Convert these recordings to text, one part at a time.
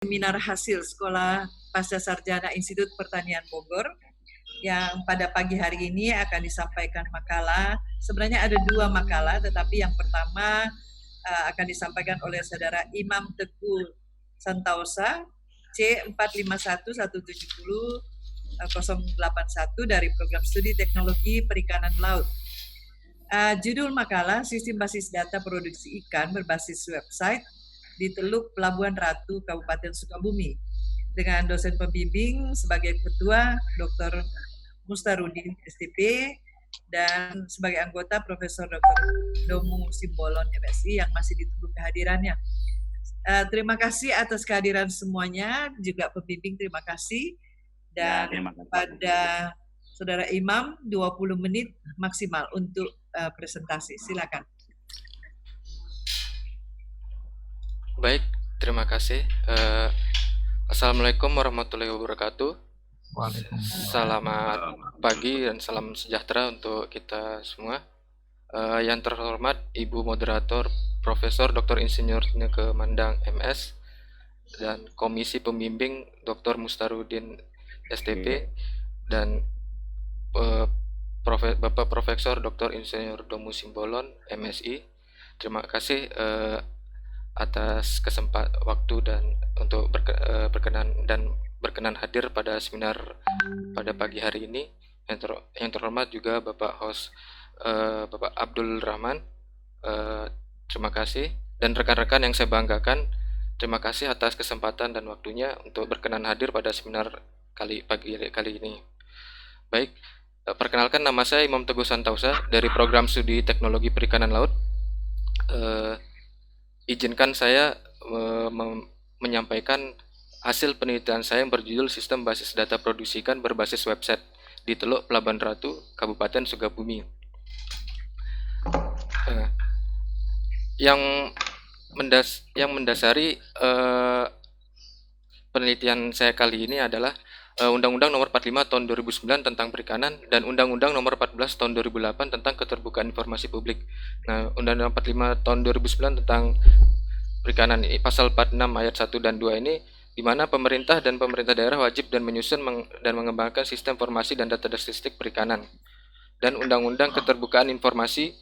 Seminar hasil Sekolah Pasca Sarjana Institut Pertanian Bogor yang pada pagi hari ini akan disampaikan makalah. Sebenarnya ada 2 makalah, tetapi yang pertama akan disampaikan oleh Saudara Imam Teguh Santausa C451170 dari Program Studi Teknologi Perikanan Laut. Judul makalah Sistem Basis Data Produksi Ikan berbasis website di Teluk Pelabuhan Ratu, Kabupaten Sukabumi, dengan dosen pembimbing sebagai ketua Dr. Mustarudin STP dan sebagai anggota Profesor Dr. Domu Simbolon MSI yang masih ditunggu kehadirannya. Terima kasih atas kehadiran semuanya, juga pembimbing terima kasih. Dan pada Saudara Imam 20 menit maksimal untuk presentasi. Silakan. Baik, terima kasih. Assalamualaikum warahmatullahi wabarakatuh. Selamat pagi dan salam sejahtera untuk kita semua. Yang terhormat Ibu Moderator Profesor Dr. Insinyur Nike Mandang MS dan Komisi Pembimbing Dr. Mustarudin STP dan Bapak Profesor Dr. Insinyur Domu Simbolon MSI. Terima kasih atas waktu dan untuk berkenan hadir pada seminar pada pagi hari ini. Yang terhormat juga Bapak host Bapak Abdul Rahman, terima kasih, dan rekan-rekan yang saya banggakan, terima kasih atas kesempatan dan waktunya untuk berkenan hadir pada seminar pagi kali ini. Baik, perkenalkan, nama saya Imam Teguh Santausa dari Program Studi Teknologi Perikanan Laut. Izinkan saya menyampaikan hasil penelitian saya yang berjudul Sistem Basis Data Produksi Ikan berbasis website di Teluk Pelabuhan Ratu, Kabupaten Sukabumi. Yang mendasari penelitian saya kali ini adalah Undang-Undang Nomor 45 Tahun 2009 tentang Perikanan dan Undang-Undang Nomor 14 Tahun 2008 tentang Keterbukaan Informasi Publik. Nah, Undang-Undang 45 Tahun 2009 tentang Perikanan pasal 46 ayat 1 dan 2 ini, di mana pemerintah dan pemerintah daerah wajib dan menyusun dan mengembangkan sistem informasi dan data statistik perikanan. Dan Undang-Undang Keterbukaan Informasi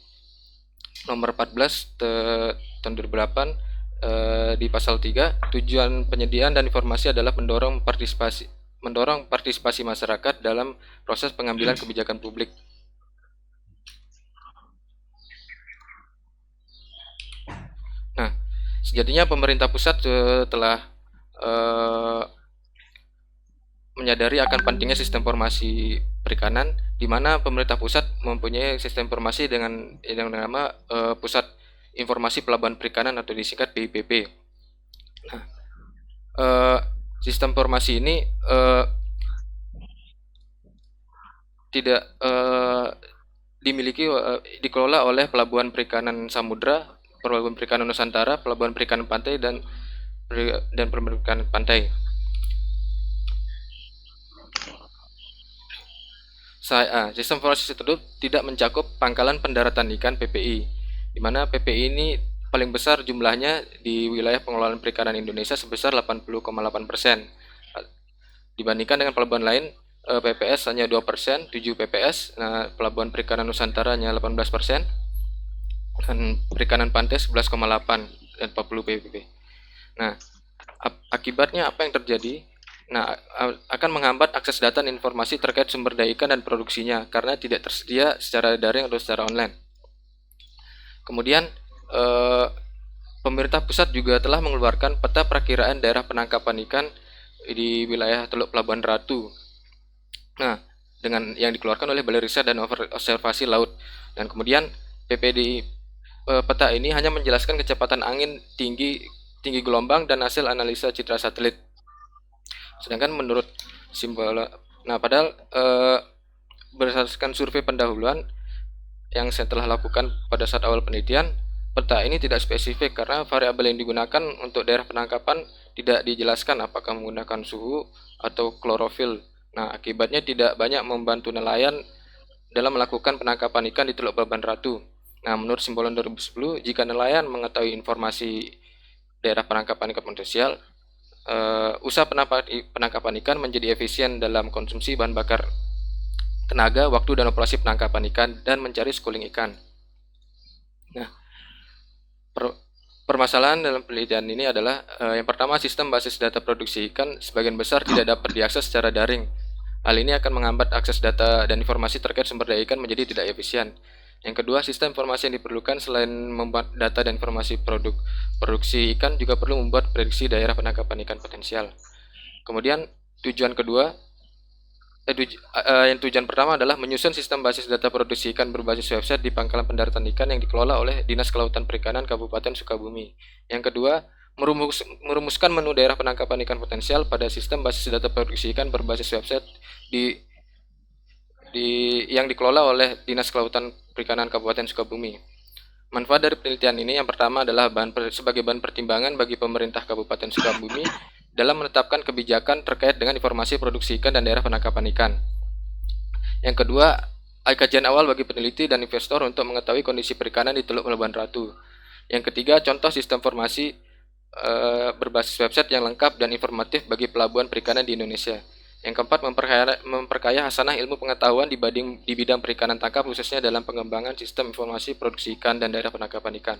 Nomor 14 tahun 2008 di pasal 3, tujuan penyediaan dan informasi adalah mendorong partisipasi masyarakat dalam proses pengambilan kebijakan publik. Nah, sejatinya pemerintah pusat telah menyadari akan pentingnya sistem informasi perikanan, di mana pemerintah pusat mempunyai sistem informasi dengan yang nama Pusat Informasi Pelabuhan Perikanan atau disingkat PIPP. Nah, sistem informasi ini tidak dikelola oleh Pelabuhan Perikanan Samudra, Pelabuhan Perikanan Nusantara, Pelabuhan Perikanan Pantai dan Perikanan Pantai. Sistem informasi tersebut tidak mencakup pangkalan pendaratan ikan PPI, di mana PPI ini paling besar jumlahnya di wilayah pengelolaan perikanan Indonesia sebesar 80,8%. Dibandingkan dengan pelabuhan lain, PPS hanya 2%, 7 PPS, nah Pelabuhan Perikanan Nusantara hanya 18%, dan Perikanan Pantai 11,8 dan 40 PPP. Nah, akibatnya apa yang terjadi? Nah, akan menghambat akses data dan informasi terkait sumber daya ikan dan produksinya karena tidak tersedia secara daring atau secara online. Kemudian, pemerintah pusat juga telah mengeluarkan peta perakiraan daerah penangkapan ikan di wilayah Teluk Pelabuhan Ratu. Nah, dengan yang dikeluarkan oleh Balai Riset dan Observasi Laut. Dan kemudian PPD peta ini hanya menjelaskan kecepatan angin, tinggi gelombang dan hasil analisa citra satelit. Sedangkan menurut padahal berdasarkan survei pendahuluan yang saya telah lakukan pada saat awal penelitian, peta ini tidak spesifik karena variabel yang digunakan untuk daerah penangkapan tidak dijelaskan apakah menggunakan suhu atau klorofil. Nah, akibatnya tidak banyak membantu nelayan dalam melakukan penangkapan ikan di Teluk Pelabuhan Ratu. Nah, menurut Simbolon 2010, jika nelayan mengetahui informasi daerah penangkapan ikan potensial, usaha penangkapan ikan menjadi efisien dalam konsumsi bahan bakar tenaga, waktu, dan operasi penangkapan ikan dan mencari schooling ikan. Nah, permasalahan dalam penelitian ini adalah yang pertama, sistem basis data produksi ikan sebagian besar tidak dapat diakses secara daring. Hal ini akan menghambat akses data dan informasi terkait sumber daya ikan menjadi tidak efisien. Yang kedua, sistem informasi yang diperlukan selain membuat data dan informasi produksi ikan juga perlu membuat prediksi daerah penangkapan ikan potensial. Kemudian tujuan pertama adalah menyusun sistem basis data produksi ikan berbasis website di pangkalan pendaratan ikan yang dikelola oleh Dinas Kelautan Perikanan Kabupaten Sukabumi. Yang kedua, merumuskan menu daerah penangkapan ikan potensial pada sistem basis data produksi ikan berbasis website yang dikelola oleh Dinas Kelautan Perikanan Kabupaten Sukabumi. Manfaat dari penelitian ini yang pertama adalah sebagai bahan pertimbangan bagi pemerintah Kabupaten Sukabumi dalam menetapkan kebijakan terkait dengan informasi produksi ikan dan daerah penangkapan ikan. Yang kedua, kajian awal bagi peneliti dan investor untuk mengetahui kondisi perikanan di Teluk Pelabuhan Ratu. Yang ketiga, contoh sistem informasi berbasis website yang lengkap dan informatif bagi pelabuhan perikanan di Indonesia. Yang keempat, memperkaya hasanah ilmu pengetahuan di bidang perikanan tangkap, khususnya dalam pengembangan sistem informasi produksi ikan dan daerah penangkapan ikan.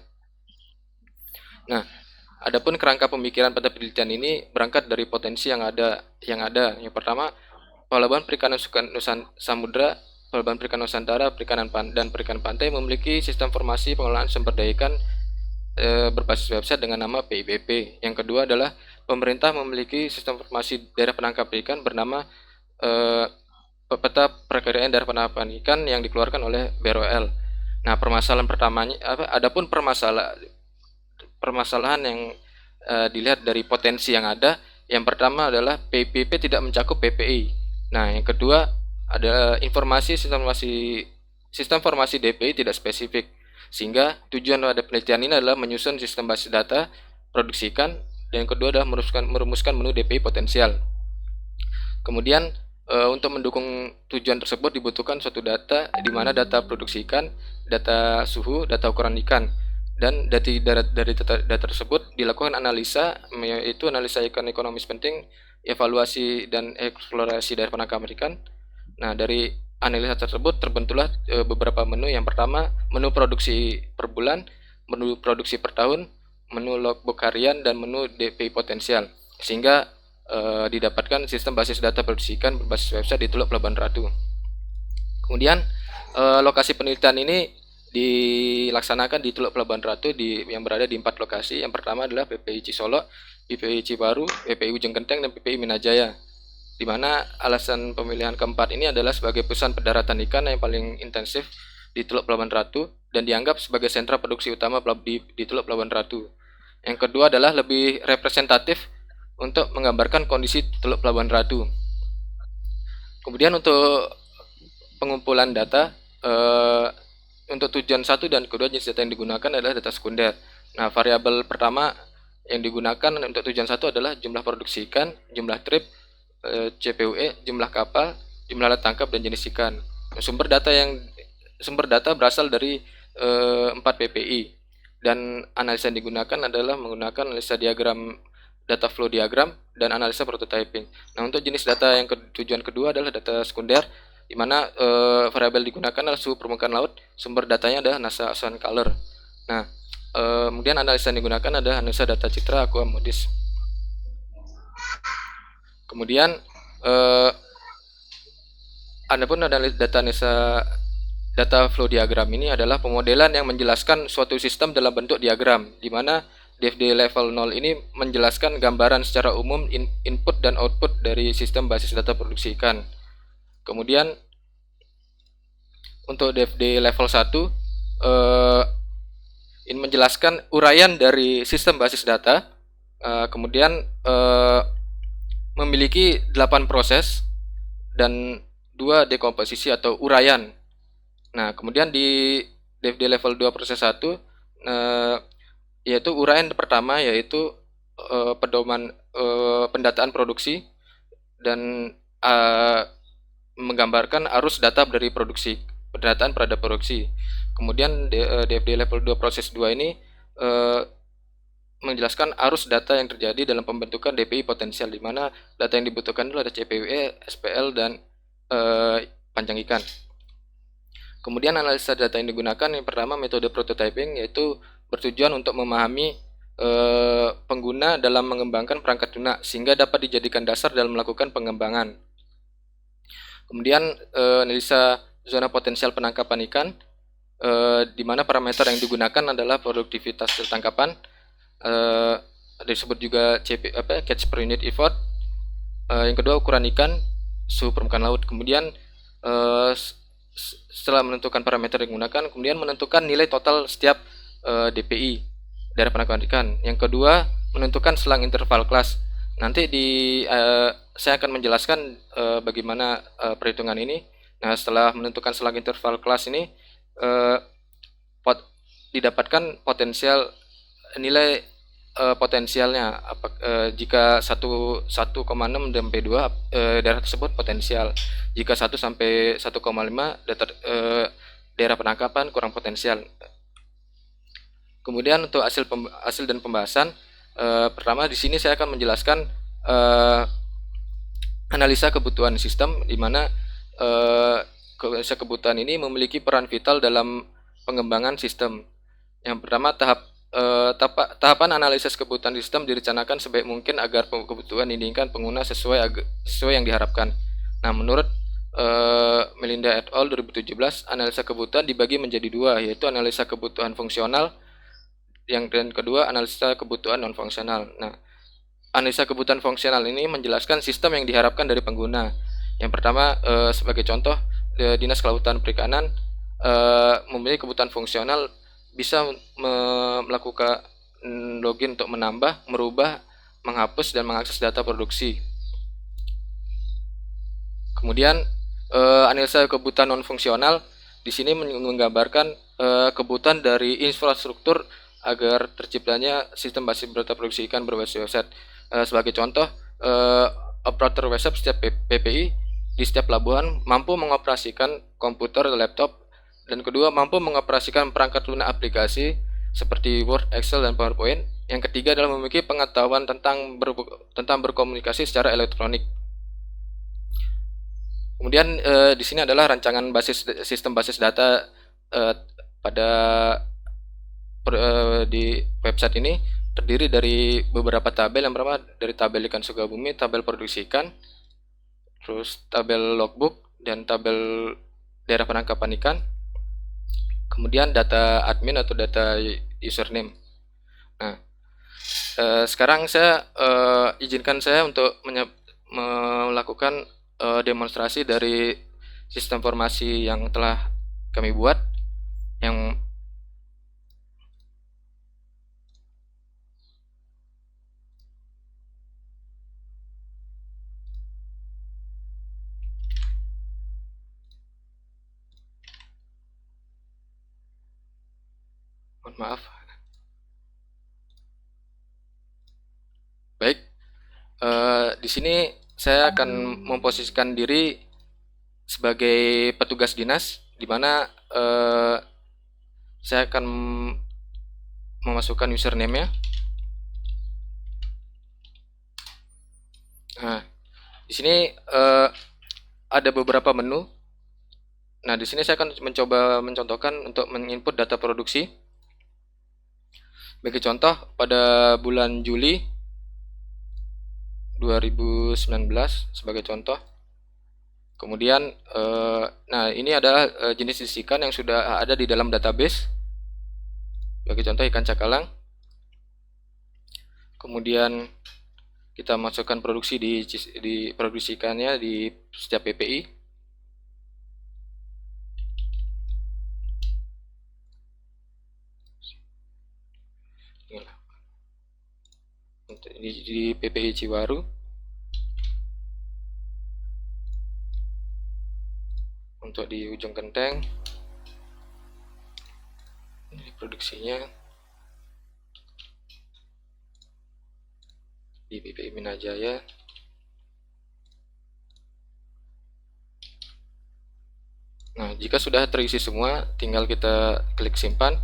Nah, adapun kerangka pemikiran pada penelitian ini berangkat dari potensi yang ada. Yang pertama, pelabuhan perikanan samudra, pelabuhan perikanan Nusantara, perikanan dan perikanan pantai memiliki sistem informasi pengelolaan sumber daya ikan berbasis website dengan nama PIBP. Yang kedua adalah pemerintah memiliki sistem informasi daerah penangkapan ikan bernama peta perakiraan daerah penangkapan ikan yang dikeluarkan oleh BROL. Nah, permasalahan pertamanya adapun permasalahan yang dilihat dari potensi yang ada, yang pertama adalah PIBP tidak mencakup PPI. Nah, yang kedua adalah sistem informasi DPI tidak spesifik. Sehingga tujuan pada penelitian ini adalah menyusun sistem basis data produksi ikan, dan yang kedua adalah merumuskan menu DPI potensial. Kemudian untuk mendukung tujuan tersebut dibutuhkan suatu data di mana data produksi ikan, data suhu, data ukuran ikan, dan dari data tersebut dilakukan analisa, yaitu analisa ikan ekonomis penting, evaluasi dan eksplorasi daerah penangkapan ikan. Nah, dari analisa tersebut terbentuklah beberapa menu. Yang pertama, menu produksi per bulan, menu produksi per tahun, menu logbook harian, dan menu DPI potensial, sehingga didapatkan sistem basis data produksi ikan berbasis website di Teluk Pelabuhan Ratu. Kemudian lokasi penelitian ini dilaksanakan di Teluk Pelabuhan Ratu yang berada di 4 lokasi. Yang pertama adalah PPI Cisolok, PPI Cibaru, PPI Ujung Genteng, dan PPI Minajaya, di mana alasan pemilihan keempat ini adalah sebagai pusat pendaratan ikan yang paling intensif di Teluk Pelabuhan Ratu dan dianggap sebagai sentra produksi utama di Teluk Pelabuhan Ratu. Yang kedua adalah lebih representatif untuk menggambarkan kondisi Teluk Pelabuhan Ratu. Kemudian untuk pengumpulan data, untuk tujuan 1 dan kedua jenis data yang digunakan adalah data sekunder. Nah, variabel pertama yang digunakan untuk tujuan 1 adalah jumlah produksi ikan, jumlah trip, CPUE, jumlah kapal, jumlah alat tangkap, dan jenis ikan. Sumber data berasal dari 4 PPI, dan analisa yang digunakan adalah menggunakan analisa diagram, data flow diagram, dan analisa prototyping. Nah, untuk jenis data yang tujuan kedua adalah data sekunder, di mana variabel digunakan adalah suhu permukaan laut. Sumber datanya adalah NASA Ocean Color. Nah, kemudian analisa yang digunakan adalah analisa data citra Aqua Modis. Kemudian adapun data flow diagram ini adalah pemodelan yang menjelaskan suatu sistem dalam bentuk diagram, di mana DFD level 0 ini menjelaskan gambaran secara umum input dan output dari sistem basis data produksi ikan. Kemudian untuk DFD level 1 ini menjelaskan uraian dari sistem basis data, kemudian memiliki 8 proses dan 2 dekomposisi atau uraian. Nah, kemudian di DFD level 2 proses 1 yaitu uraian pertama, yaitu pendataan produksi dan menggambarkan arus data dari produksi, pendataan pada produksi. Kemudian DFD level 2 proses 2 ini menjelaskan arus data yang terjadi dalam pembentukan DPI potensial, di mana data yang dibutuhkan itu ada CPWE, SPL, dan panjang ikan. Kemudian analisa data yang digunakan, yang pertama metode prototyping, yaitu bertujuan untuk memahami pengguna dalam mengembangkan perangkat lunak sehingga dapat dijadikan dasar dalam melakukan pengembangan. Kemudian analisa zona potensial penangkapan ikan, di mana parameter yang digunakan adalah produktivitas tangkapan, disebut juga catch per unit effort. Yang kedua ukuran ikan, suhu permukaan laut. Kemudian setelah menentukan parameter yang digunakan, kemudian menentukan nilai total setiap DPI, daerah penangkapan ikan. Yang kedua, menentukan selang interval kelas. Nanti saya akan menjelaskan bagaimana perhitungan ini. Nah, setelah menentukan selang interval kelas ini, didapatkan potensial nilai potensialnya. Jika 1,6 sampai 2 daerah tersebut potensial. Jika 1 sampai 1,5 daerah penangkapan kurang potensial. Kemudian untuk hasil dan pembahasan, pertama di sini saya akan menjelaskan analisa kebutuhan sistem, di mana kebutuhan ini memiliki peran vital dalam pengembangan sistem. Yang pertama, tahapan analisis kebutuhan sistem direncanakan sebaik mungkin agar kebutuhan diinginkan pengguna sesuai yang diharapkan. Nah, menurut Melinda et al. 2017, analisa kebutuhan dibagi menjadi dua, yaitu analisa kebutuhan fungsional, dan kedua analisa kebutuhan non fungsional. Nah, analisa kebutuhan fungsional ini menjelaskan sistem yang diharapkan dari pengguna. Yang pertama, sebagai contoh, Dinas Kelautan Perikanan memiliki kebutuhan fungsional, bisa melakukan login untuk menambah, merubah, menghapus, dan mengakses data produksi. Kemudian analisa kebutuhan non fungsional di sini menggambarkan kebutuhan dari infrastruktur agar terciptanya sistem basis data produksi ikan berbasis website. Sebagai contoh, operator website setiap PPI di setiap pelabuhan mampu mengoperasikan komputer, laptop, dan kedua mampu mengoperasikan perangkat lunak aplikasi seperti Word, Excel, dan PowerPoint. Yang ketiga adalah memiliki pengetahuan tentang berkomunikasi secara elektronik. Kemudian di sini adalah rancangan sistem basis data di website ini, terdiri dari beberapa tabel. Yang pertama dari tabel ikan Sukabumi, tabel produksi ikan, terus tabel logbook, dan tabel daerah penangkapan ikan. Kemudian data admin atau data username. Nah, sekarang izinkan saya untuk melakukan demonstrasi dari sistem informasi yang telah kami buat, yang maaf. Baik, di sini saya akan memposisikan diri sebagai petugas dinas, di mana saya akan memasukkan username-nya. Nah, di sini ada beberapa menu. Nah, di sini saya akan mencoba mencontohkan untuk menginput data produksi. Bagi contoh, pada bulan Juli 2019 sebagai contoh. Kemudian, nah ini adalah jenis ikan yang sudah ada di dalam database. Bagi contoh ikan cakalang. Kemudian kita masukkan produksi di produksi ikannya di setiap PPI. Di PPI Ciwaru. Untuk di ujung genteng, ini produksinya di PPI Minajaya. Nah, jika sudah terisi semua, tinggal kita klik simpan.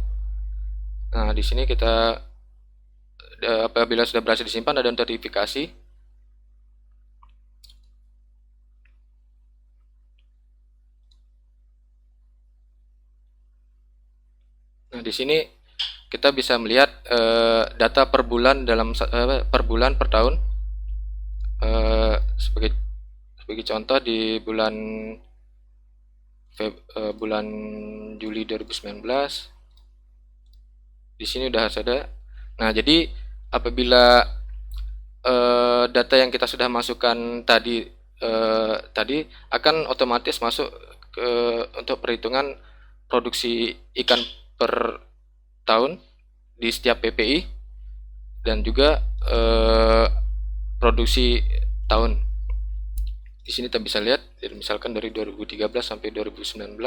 Nah, di sini kita apabila sudah berhasil disimpan ada notifikasi. Nah, di sini kita bisa melihat data per bulan per bulan per tahun. Sebagai contoh di bulan Juli 2019 di sini udah ada. Nah, jadi apabila data yang kita sudah masukkan tadi akan otomatis masuk untuk perhitungan produksi ikan per tahun di setiap PPI dan juga produksi tahun. Di sini kita bisa lihat, misalkan dari 2013 sampai 2019,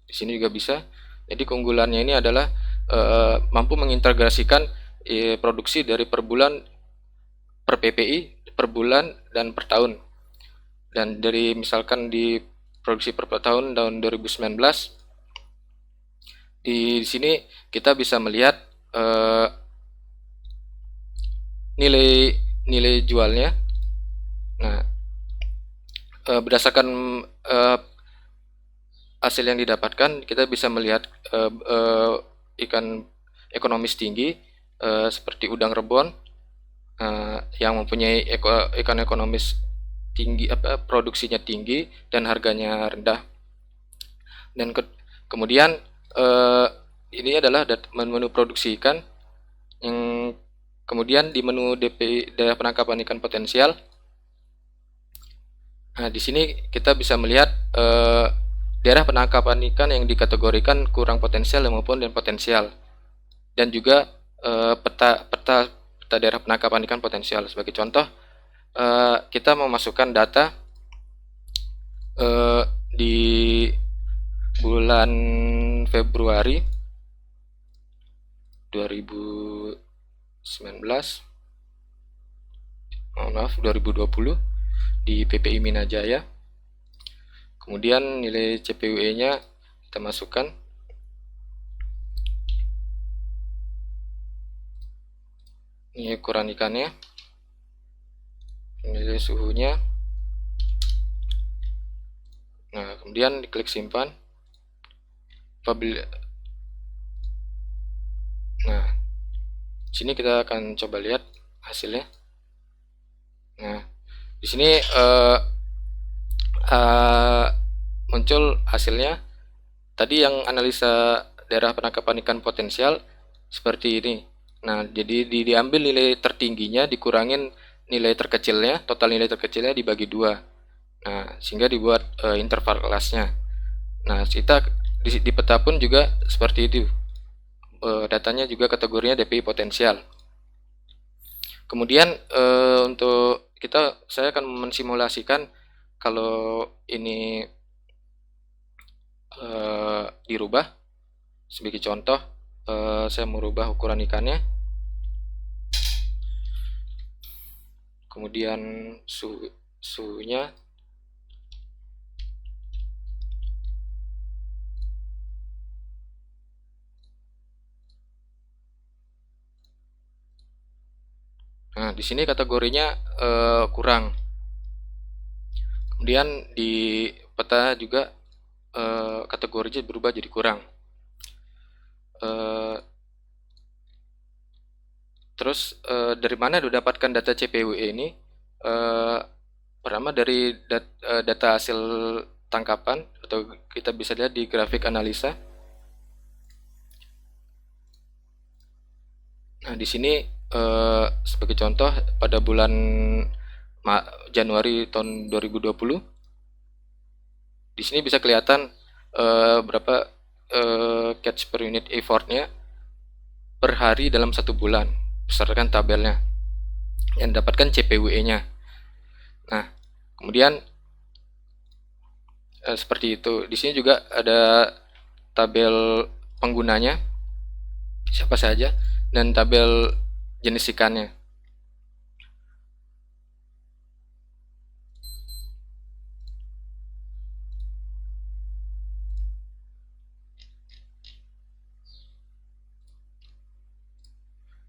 di sini juga bisa. Jadi keunggulannya ini adalah mampu mengintegrasikan produksi dari per bulan, per PPI, per bulan dan per tahun. Dan dari misalkan di produksi per tahun 2019, di sini kita bisa melihat nilai jualnya. Nah, berdasarkan hasil yang didapatkan, kita bisa melihat ikan ekonomis tinggi seperti udang rebon yang mempunyai ikan ekonomis tinggi, produksinya tinggi dan harganya rendah. Dan kemudian ini adalah menu produksi ikan. Yang kemudian di menu DPI, daerah penangkapan ikan potensial. Nah, di sini kita bisa melihat daerah penangkapan ikan yang dikategorikan kurang potensial maupun dan potensial, dan juga peta daerah penangkapan ikan potensial. Sebagai contoh, kita memasukkan data di bulan Februari 2020 di PPI Minajaya. Kemudian nilai CPUE-nya kita masukkan. Ini ukuran ikannya, nilai suhunya. Nah, kemudian diklik simpan. Nah, sini kita akan coba lihat hasilnya. Nah, di sini muncul hasilnya. Tadi yang analisa daerah penangkapan ikan potensial seperti ini. Nah, jadi diambil nilai tertingginya dikurangin nilai terkecilnya, total nilai terkecilnya dibagi 2. Nah, sehingga dibuat interval kelasnya. Nah, kita di peta pun juga seperti itu. Datanya juga kategorinya DPI potensial. Kemudian untuk saya akan mensimulasikan kalau ini dirubah. Sebagai contoh, saya merubah ukuran ikannya, kemudian suhunya, nah di sini kategorinya kurang. Kemudian di peta juga kategorinya berubah jadi kurang. Terus dari mana didapatkan data CPUE ini? Pertama dari data hasil tangkapan, atau kita bisa lihat di grafik analisa. Nah, di sini sebagai contoh pada bulan Januari tahun 2020, di sini bisa kelihatan berapa catch per unit effortnya per hari dalam 1 bulan berdasarkan tabelnya yang dapatkan CPUE-nya. Nah, kemudian seperti itu. Di sini juga ada tabel penggunanya siapa saja dan tabel jenis ikannya.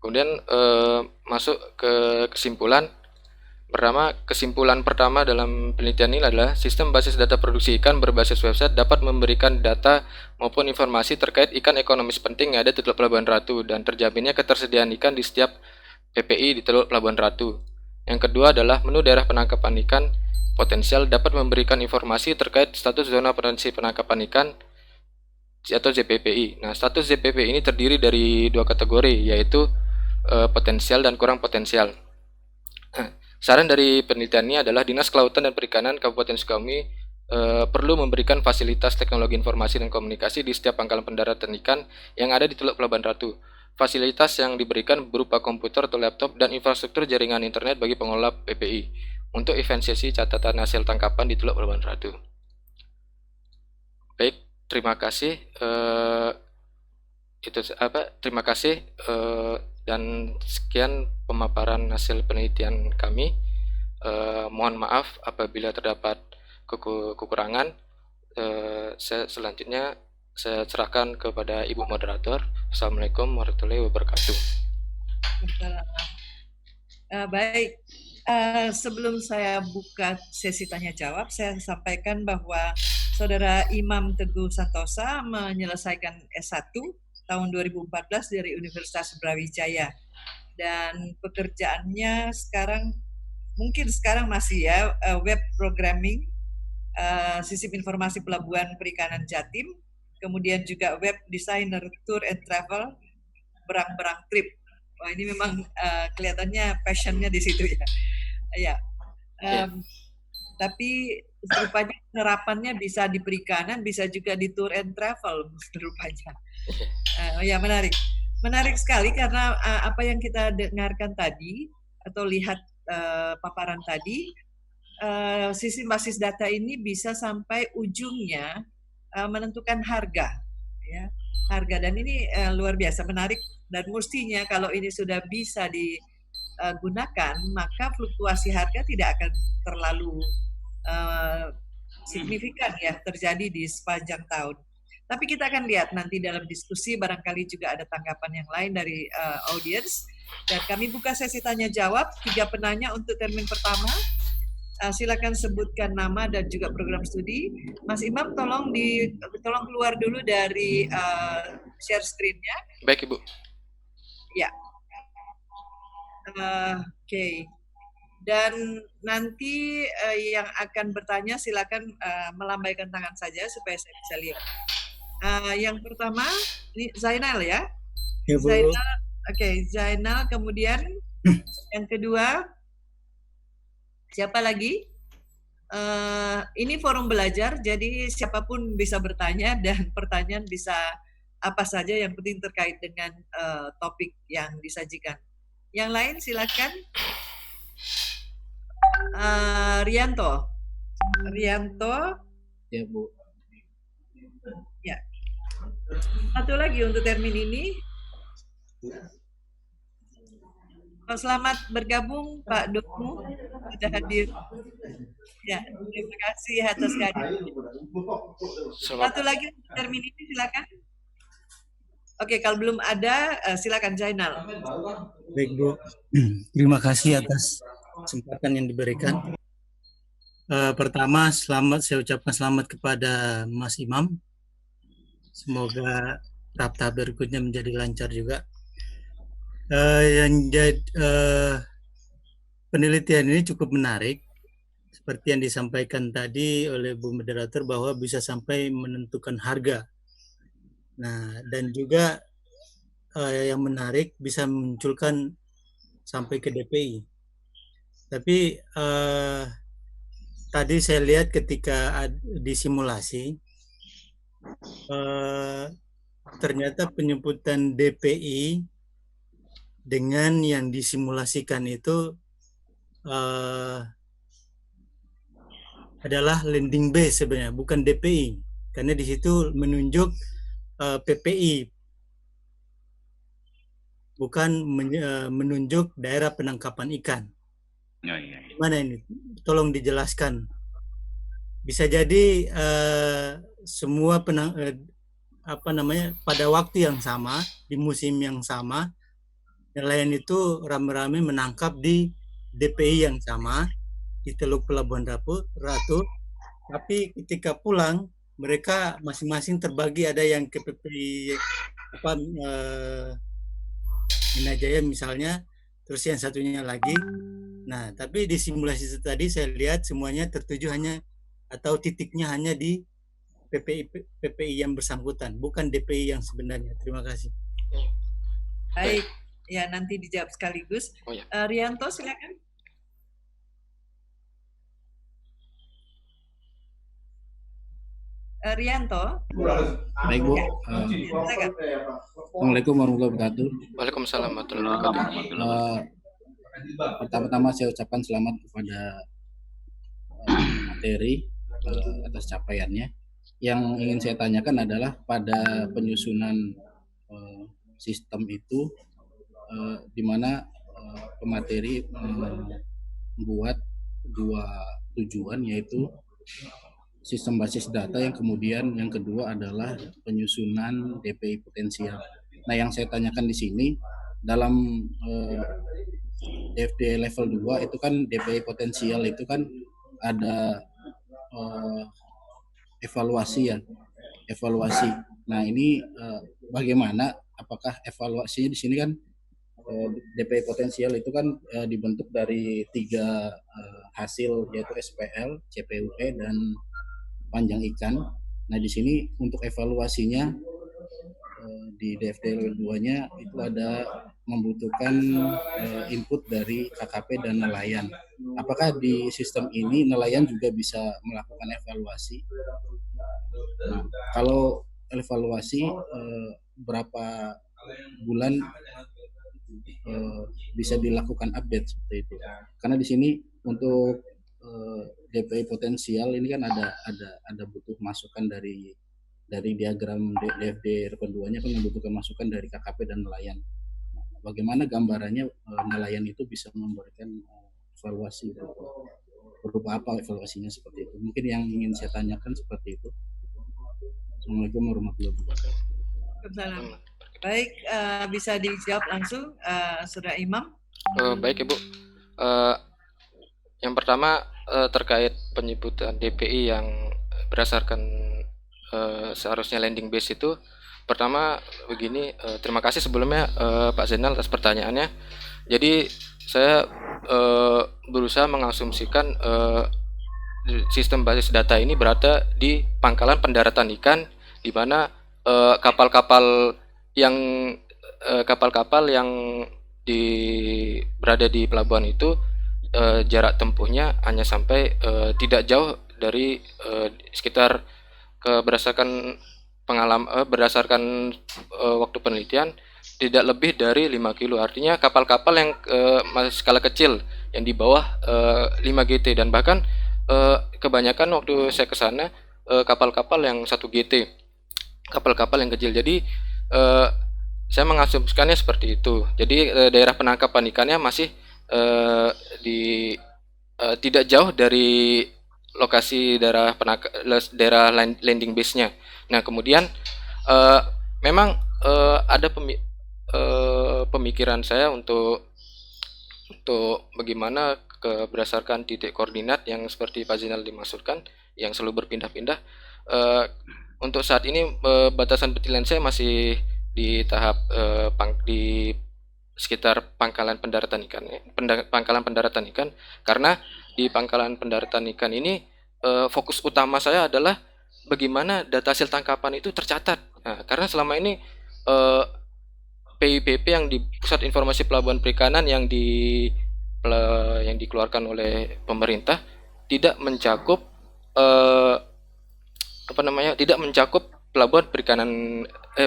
Kemudian masuk ke kesimpulan. Kesimpulan pertama dalam penelitian ini adalah sistem basis data produksi ikan berbasis website dapat memberikan data maupun informasi terkait ikan ekonomis penting yang ada di Teluk Pelabuhan Ratu dan terjaminnya ketersediaan ikan di setiap PPI di Teluk Pelabuhan Ratu. Yang kedua adalah menu daerah penangkapan ikan potensial dapat memberikan informasi terkait status zona potensi penangkapan ikan atau ZPPI. Nah, status ZPPI ini terdiri dari dua kategori, yaitu potensial dan kurang potensial. Saran dari penelitian ini adalah Dinas Kelautan dan Perikanan Kabupaten Sukabumi perlu memberikan fasilitas teknologi informasi dan komunikasi di setiap pangkalan pendaratan ikan yang ada di Teluk Pelabuhan Ratu. Fasilitas yang diberikan berupa komputer atau laptop dan infrastruktur jaringan internet bagi pengelola PPI untuk evaluasi catatan hasil tangkapan di Teluk Pelabuhan Ratu. Baik, terima kasih. Terima kasih. Dan sekian pemaparan hasil penelitian kami. Mohon maaf apabila terdapat kekurangan. Selanjutnya saya serahkan kepada Ibu Moderator. Assalamualaikum warahmatullahi wabarakatuh. Baik, sebelum saya buka sesi tanya jawab, saya sampaikan bahwa Saudara Imam Teguh Santosa menyelesaikan S1 tahun 2014 dari Universitas Brawijaya, dan pekerjaannya mungkin sekarang masih ya, web programming, sistem informasi pelabuhan perikanan Jatim, kemudian juga web designer tour and travel, berang-berang trip. Wah, ini memang kelihatannya passionnya di situ ya. Ya. Tapi rupanya penerapannya bisa di perikanan, bisa juga di tour and travel rupanya. Ya, menarik sekali karena apa yang kita dengarkan tadi atau lihat paparan tadi, sistem basis data ini bisa sampai ujungnya menentukan harga, ya, harga, dan ini luar biasa menarik, dan mestinya kalau ini sudah bisa digunakan maka fluktuasi harga tidak akan terlalu signifikan ya terjadi di sepanjang tahun. Tapi kita akan lihat nanti dalam diskusi, barangkali juga ada tanggapan yang lain dari audiens. Dan kami buka sesi tanya jawab, 3 penanya untuk termin pertama. Silakan sebutkan nama dan juga program studi. Mas Imam, tolong keluar dulu dari share screen-nya. Baik, Ibu. Ya. Oke. Dan nanti yang akan bertanya silakan melambaikan tangan saja supaya saya bisa lihat. Yang pertama, ini Zainal ya? Ya, Bu. Zainal, oke, Zainal. Kemudian yang kedua, siapa lagi? Ini forum belajar, jadi siapapun bisa bertanya dan pertanyaan bisa apa saja, yang penting terkait dengan topik yang disajikan. Yang lain silakan. Rianto. Ya, Bu. Ya. Satu lagi untuk termin ini. Selamat bergabung Pak Domu, sudah hadir. Ya, terima kasih atas kehadirannya. Satu lagi untuk termin ini silakan. Oke, kalau belum ada silakan Zainal. Baik, Bu. Terima kasih atas kesempatan yang diberikan. Pertama, saya ucapkan selamat kepada Mas Imam. Semoga tahap-tahap berikutnya menjadi lancar juga. Penelitian ini cukup menarik, seperti yang disampaikan tadi oleh Bu Moderator bahwa bisa sampai menentukan harga. Nah, dan juga yang menarik bisa memunculkan sampai ke DPI. Tapi tadi saya lihat ketika di simulasi, ternyata penyebutan DPI dengan yang disimulasikan itu adalah landing base sebenarnya, bukan DPI, karena di situ menunjuk PPI, bukan menunjuk daerah penangkapan ikan. Gimana ini? Tolong dijelaskan. Bisa jadi semua pada waktu yang sama, di musim yang sama, nelayan itu rame-rame menangkap di DPI yang sama di Teluk Pelabuhan Ratu, tapi ketika pulang mereka masing-masing terbagi, ada yang ke PPI Minajaya misalnya, terus yang satunya lagi. Nah, tapi di simulasi itu tadi saya lihat semuanya tertuju hanya atau titiknya hanya di PPI yang bersangkutan, bukan DPI yang sebenarnya. Terima kasih. Baik, ya nanti dijawab sekaligus. Oh ya. Rianto, silakan. Rianto. Baik Bu. Assalamualaikum warahmatullahi wabarakatuh. Waalaikumsalam warahmatullahi wabarakatuh. Pertama-tama saya ucapkan selamat kepada materi atas capaiannya. Yang ingin saya tanyakan adalah pada penyusunan sistem itu, di mana pemateri membuat dua tujuan, yaitu sistem basis data, yang kemudian yang kedua adalah penyusunan DPI potensial. Nah, yang saya tanyakan di sini, dalam DFD level 2 itu kan DPI potensial itu kan ada evaluasi ya, evaluasi. Nah, ini bagaimana? Apakah evaluasinya di sini kan DPI potensial itu kan dibentuk dari 3 hasil, yaitu SPL, CPUE, dan panjang ikan. Nah, di sini untuk evaluasinya di DFD level 2-nya itu ada membutuhkan input dari KKP dan nelayan. Apakah di sistem ini nelayan juga bisa melakukan evaluasi? Nah, kalau evaluasi berapa bulan bisa dilakukan update seperti itu? Karena di sini untuk DPI potensial ini kan ada butuh masukan dari diagram DFD level 2-nya kan membutuhkan masukan dari KKP dan nelayan. Bagaimana gambarannya nelayan itu bisa memberikan evaluasi, berupa apa evaluasinya seperti itu? Mungkin yang ingin saya tanyakan seperti itu. Assalamualaikum warahmatullahi wabarakatuh. Baik, bisa dijawab langsung, Saudara Imam. Baik Ibu. Yang pertama terkait penyebutan DPI yang berdasarkan seharusnya landing base itu, pertama begini, terima kasih sebelumnya Pak Zainal atas pertanyaannya. Jadi saya berusaha mengasumsikan sistem basis data ini berada di pangkalan pendaratan ikan, di mana kapal-kapal yang berada di pelabuhan itu jarak tempuhnya hanya sampai tidak jauh dari sekitar berdasarkan waktu penelitian tidak lebih dari 5 kilo. Artinya kapal-kapal yang masih skala kecil yang di bawah 5 GT, dan bahkan kebanyakan waktu saya ke sana kapal-kapal yang 1 GT, kapal-kapal yang kecil. Jadi saya mengasumsikannya seperti itu. Jadi daerah penangkapan ikannya masih tidak jauh dari lokasi daerah landing base-nya. Nah, kemudian memang ada pemikiran saya untuk bagaimana berdasarkan titik koordinat yang seperti Pak Zainal dimaksudkan, yang selalu berpindah-pindah. Untuk saat ini batasan penilaian saya masih di tahap di sekitar pangkalan pendaratan ikan, karena di pangkalan pendaratan ikan ini fokus utama saya adalah bagaimana data hasil tangkapan itu tercatat. Nah, karena selama ini PIPP yang di Pusat Informasi Pelabuhan Perikanan yang dikeluarkan oleh pemerintah tidak mencakup pelabuhan perikanan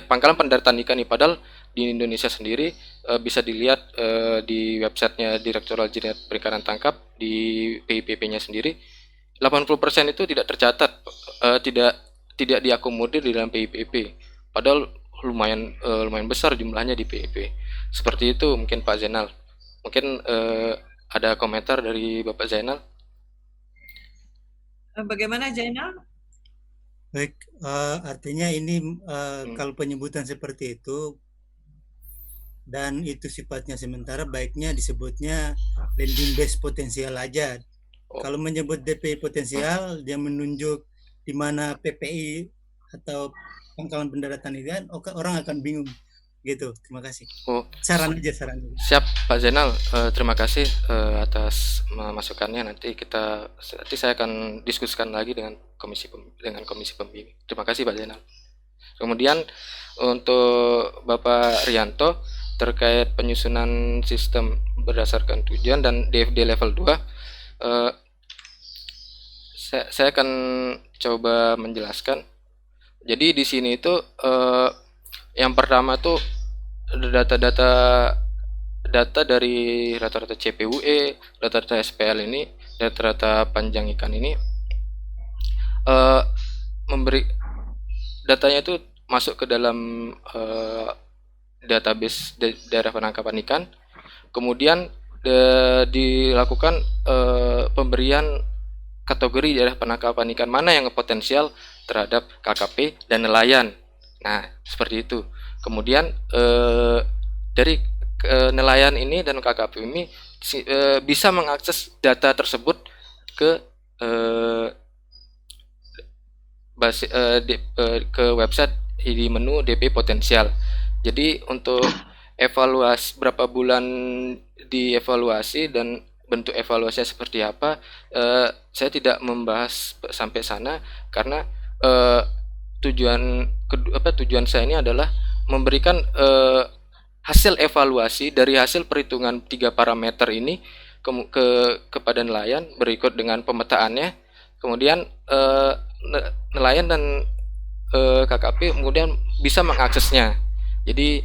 pangkalan pendaratan ikan ini. Padahal di Indonesia sendiri bisa dilihat di websitenya Direktorat Jenderal Perikanan Tangkap, di PIPP-nya sendiri 80% itu tidak tercatat, tidak diakomodir di dalam PIPP. Padahal lumayan besar jumlahnya di PIPP. Seperti itu mungkin Pak Zainal. Mungkin ada komentar dari Bapak Zainal. Bagaimana Zainal? Baik, artinya ini kalau penyebutan seperti itu dan itu sifatnya sementara, baiknya disebutnya lending base potensial aja. Kalau menyebut DPI potensial, dia menunjuk di mana PPI atau pangkalan pendaratan itu kan, orang akan bingung gitu. Terima kasih. Saran aja. Siap Pak Zainal, terima kasih atas masukannya. Nanti saya akan diskusikan lagi dengan komisi pembimbing. Terima kasih Pak Zainal. Kemudian untuk Bapak Rianto terkait penyusunan sistem berdasarkan tujuan dan DFD level 2, saya akan coba menjelaskan. Jadi di sini itu yang pertama tuh data dari rata-rata CPUE, rata-rata SPL ini, rata-rata panjang ikan ini memberi datanya itu masuk ke dalam database daerah penangkapan ikan. Kemudian dilakukan pemberian kategori daerah penangkapan ikan mana yang potensial terhadap KKP dan nelayan. Nah, seperti itu. Kemudian dari nelayan ini dan KKP ini bisa mengakses data tersebut ke ke website di menu DP potensial. Jadi untuk evaluasi berapa bulan dievaluasi dan bentuk evaluasinya seperti apa, saya tidak membahas sampai sana karena tujuan saya ini adalah memberikan hasil evaluasi dari hasil perhitungan 3 parameter ini kepada nelayan berikut dengan pemetaannya. Kemudian nelayan dan KKP kemudian bisa mengaksesnya. Jadi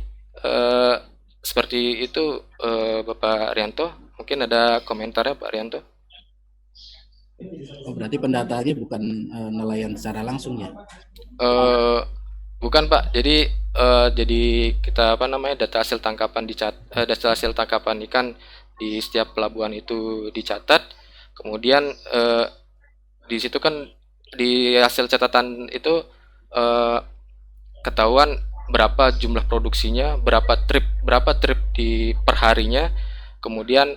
seperti itu Bapak Rianto. Mungkin ada komentarnya Pak Rianto? Oh, berarti pendataannya bukan nelayan secara langsung ya? Bukan Pak. Jadi kita data hasil tangkapan data hasil tangkapan ikan di setiap pelabuhan itu dicatat. Kemudian di situ kan di hasil catatan itu ketahuan berapa jumlah produksinya, berapa trip di perharinya. Kemudian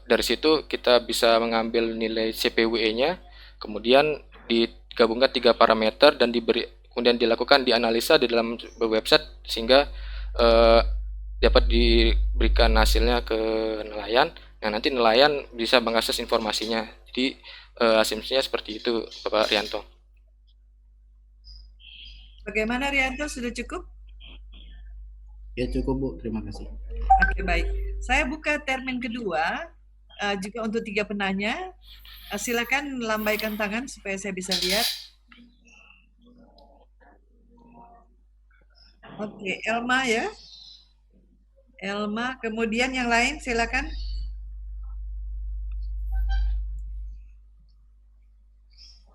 dari situ kita bisa mengambil nilai CPWE-nya, kemudian digabungkan 3 parameter dan kemudian dilakukan dianalisa di dalam website sehingga dapat diberikan hasilnya ke nelayan. Nah, nanti nelayan bisa mengakses informasinya. Jadi asumsinya seperti itu, Bapak Rianto. Bagaimana Rianto, sudah cukup? Ya cukup Bu, terima kasih. Oke, baik. Saya buka termin kedua juga untuk 3 penanya. Silakan lambaikan tangan supaya saya bisa lihat. Oke, Elma ya. Elma, kemudian yang lain silakan.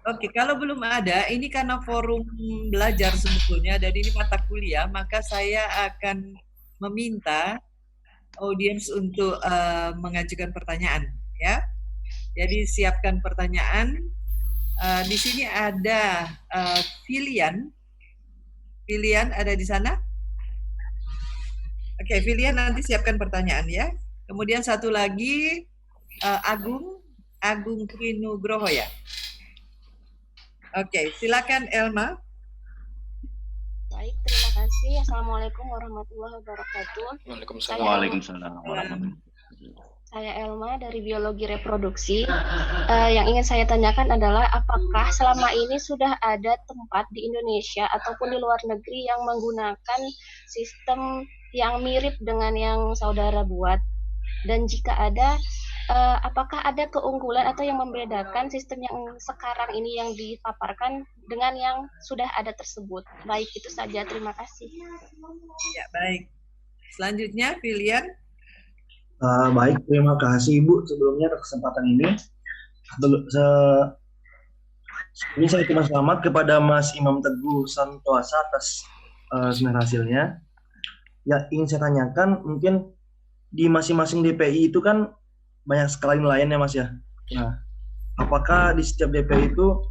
Oke, kalau belum ada, ini karena forum belajar sebetulnya, dan ini mata kuliah, maka saya akan meminta audiens untuk mengajukan pertanyaan, ya. Jadi siapkan pertanyaan. Di sini ada Filian. Filian ada di sana? Oke, Filian nanti siapkan pertanyaan ya. Kemudian satu Agung Krinugroho ya. Oke, silakan Elma. Baik, terima kasih. Assalamualaikum warahmatullahi wabarakatuh. Waalaikumsalam. Waalaikumsalam warahmatullahi wabarakatuh. Saya Elma dari Biologi Reproduksi. Yang ingin saya tanyakan adalah apakah selama ini sudah ada tempat di Indonesia ataupun di luar negeri yang menggunakan sistem yang mirip dengan yang saudara buat? Dan jika ada, apakah ada keunggulan atau yang membedakan sistem yang sekarang ini yang dipaparkan dengan yang sudah ada tersebut? Baik, itu saja. Terima kasih. Ya, baik. Selanjutnya, Filian. Baik, terima kasih Ibu sebelumnya atas kesempatan ini. Ini saya ucapkan selamat kepada Mas Imam Teguh Santosa atas sebenarnya hasilnya. Ya, ingin saya tanyakan, mungkin di masing-masing DPI itu kan banyak sekali nelayan ya Mas ya. Nah, apakah di setiap DPI itu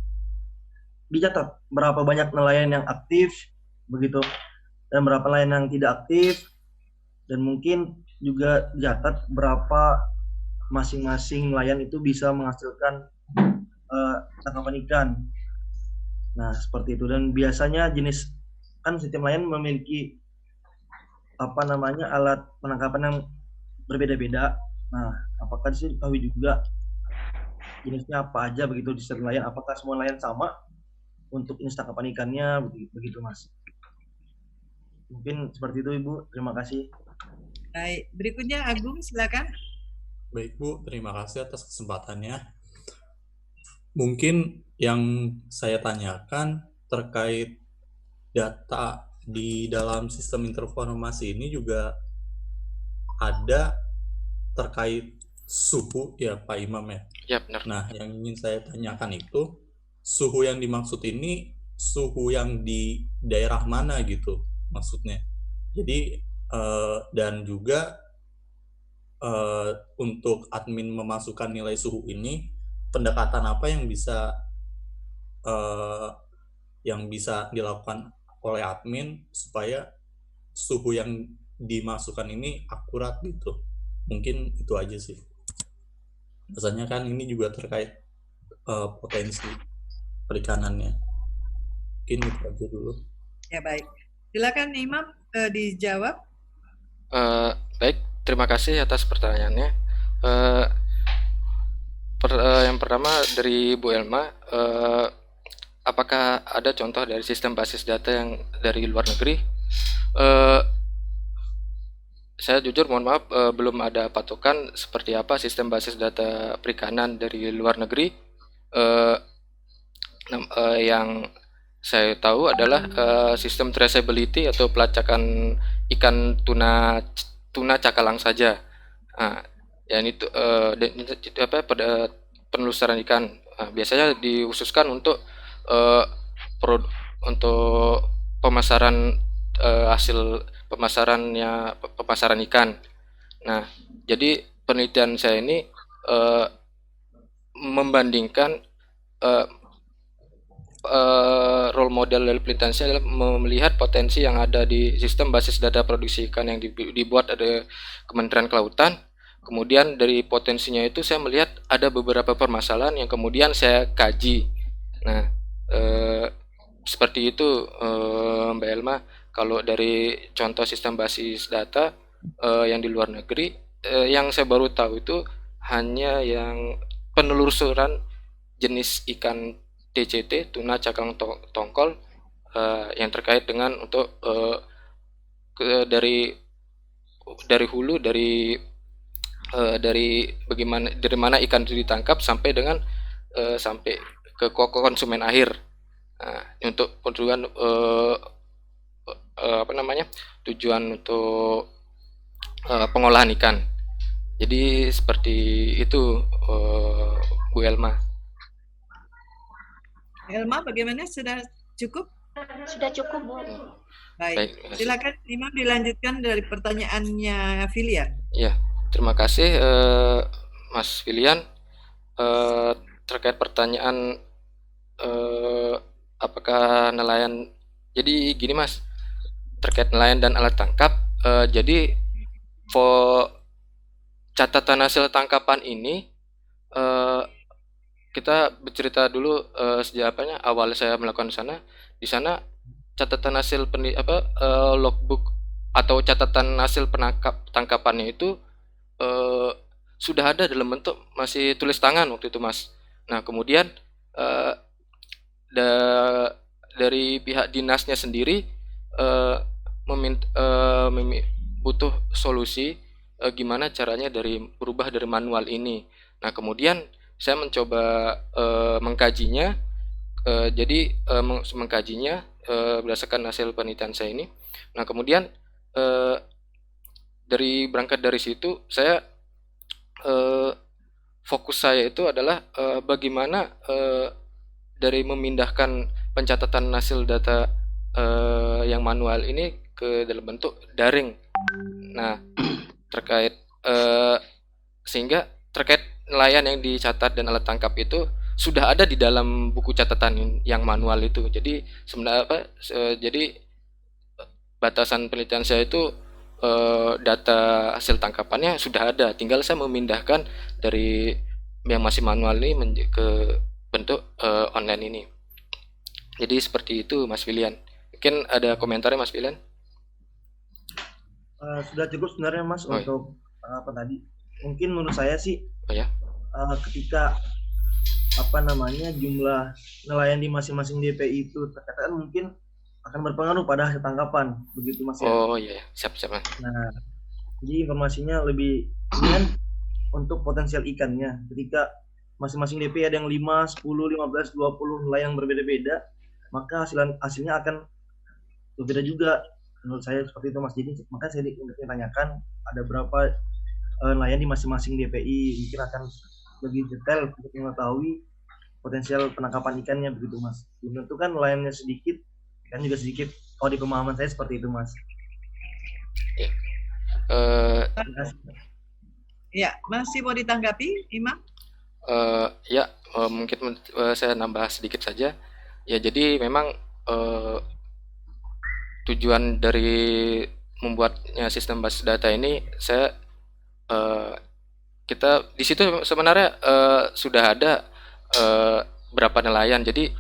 dicatat berapa banyak nelayan yang aktif begitu dan berapa nelayan yang tidak aktif? Dan mungkin juga dicatat berapa masing-masing nelayan itu bisa menghasilkan tangkapan ikan. Nah, seperti itu. Dan biasanya jenis, kan setiap nelayan memiliki alat penangkapan yang berbeda-beda. Nah, apakah diketahui juga jenisnya apa aja begitu di setiap nelayan? Apakah semua nelayan sama untuk jenis tangkapan ikannya begitu, Mas? Mungkin seperti itu, Ibu. Terima kasih. Baik, berikutnya Agung, silakan. Baik Bu, terima kasih atas kesempatannya. Mungkin yang saya tanyakan terkait data di dalam sistem informasi ini juga ada terkait suhu ya Pak Imam ya? Ya, benar. Nah, yang ingin saya tanyakan itu, suhu yang dimaksud ini suhu yang di daerah mana gitu maksudnya. Jadi, dan juga untuk admin memasukkan nilai suhu ini, pendekatan apa yang bisa dilakukan oleh admin supaya suhu yang dimasukkan ini akurat gitu. Mungkin itu aja sih. Biasanya kan ini juga terkait potensi perikanannya. Mungkin itu aja dulu. Ya, baik. Silakan Imam dijawab. Baik, terima kasih atas pertanyaannya. Yang pertama dari Bu Elma, apakah ada contoh dari sistem basis data yang dari luar negeri? Saya jujur mohon maaf, belum ada patokan seperti apa sistem basis data perikanan dari luar negeri. Yang saya tahu adalah sistem traceability atau pelacakan ikan tuna cakalang saja. Nah, dan itu pada penelusuran ikan biasanya dikhususkan untuk untuk pemasaran hasil pemasaran ikan. Nah, jadi penelitian saya ini membandingkan role model dari penelitian saya adalah melihat potensi yang ada di sistem basis data produksi ikan yang dibuat ada Kementerian Kelautan. Kemudian dari potensinya itu saya melihat ada beberapa permasalahan yang kemudian saya kaji. Nah, seperti itu Mbak Elma. Kalau dari contoh sistem basis data yang di luar negeri, yang saya baru tahu itu hanya yang penelusuran jenis ikan TCT, tuna cakalang tongkol, yang terkait dengan untuk dari hulu, dari mana ikan itu ditangkap sampai dengan sampai ke konsumen akhir. Nah, untuk tujuan tujuan untuk pengolahan ikan. Jadi seperti itu Bu Elma. Elma, bagaimana? Sudah cukup? Sudah cukup, Bu. Baik, silakan Imam dilanjutkan dari pertanyaannya Filian. Ya, terima kasih Mas Filian. Terkait pertanyaan apakah nelayan, jadi gini Mas, terkait nelayan dan alat tangkap, jadi catatan hasil tangkapan ini kita bercerita dulu sejak awal saya melakukan di sana catatan hasil logbook atau catatan hasil tangkapannya itu sudah ada dalam bentuk masih tulis tangan waktu itu Mas. Nah kemudian dari pihak dinasnya sendiri butuh solusi gimana caranya berubah dari manual ini. Nah kemudian saya mencoba mengkajinya, mengkajinya berdasarkan hasil penelitian saya ini. Nah kemudian berangkat dari situ saya fokus saya itu adalah bagaimana dari memindahkan pencatatan hasil data yang manual ini ke dalam bentuk daring. Nah sehingga terkait nelayan yang dicatat dan alat tangkap itu sudah ada di dalam buku catatan yang manual itu. Jadi sebenarnya jadi batasan penelitian saya itu data hasil tangkapannya sudah ada, tinggal saya memindahkan dari yang masih manual ini ke bentuk online ini. Jadi seperti itu Mas Filian. Mungkin ada komentarnya Mas Filian? Sudah cukup sebenarnya Mas Oh, iya. untuk apa tadi. Mungkin menurut saya sih Oh ya. ketika jumlah nelayan di masing-masing DPI itu terkatakan mungkin akan berpengaruh pada hasil tangkapan, begitu Mas ya. Oh iya, siap Mas. Nah, jadi informasinya lebih ringan untuk potensial ikannya. Ketika masing-masing DPI ada yang 5, 10, 15, 20 nelayan berbeda-beda, maka hasilnya akan berbeda juga. Menurut saya seperti itu Mas. Jadi maka saya ditanyakan ada berapa nelayan di masing-masing DPI, mungkin akan lebih detail untuk mengetahui potensial penangkapan ikannya, begitu Mas. Belum tentu kan nelayannya sedikit, ikan juga sedikit. Kalau di pemahaman saya seperti itu Mas. Terima kasih. Ya, masih mau ditanggapi, Imam? Ya, mungkin saya nambah sedikit saja. Ya, jadi memang tujuan dari membuatnya sistem basis data ini, kita di situ sebenarnya sudah ada berapa nelayan. Jadi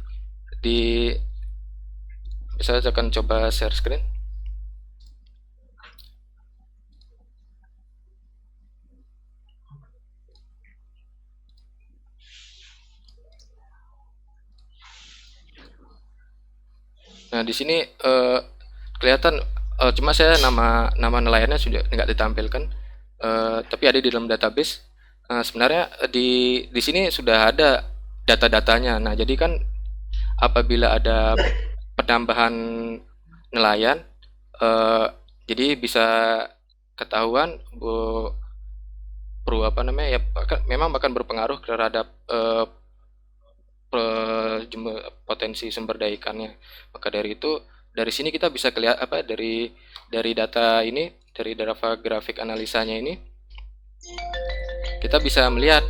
saya akan coba share screen. Nah, di sini kelihatan cuma saya nama nelayannya sudah nggak ditampilkan, tapi ada di dalam database. Sebenarnya di sini sudah ada data-datanya. Nah, jadi kan apabila ada penambahan nelayan, jadi bisa ketahuan ya, memang bahkan berpengaruh terhadap potensi sumber daya ikannya. Maka dari itu, dari sini kita bisa dari data ini, dari data grafik analisanya ini, kita bisa melihat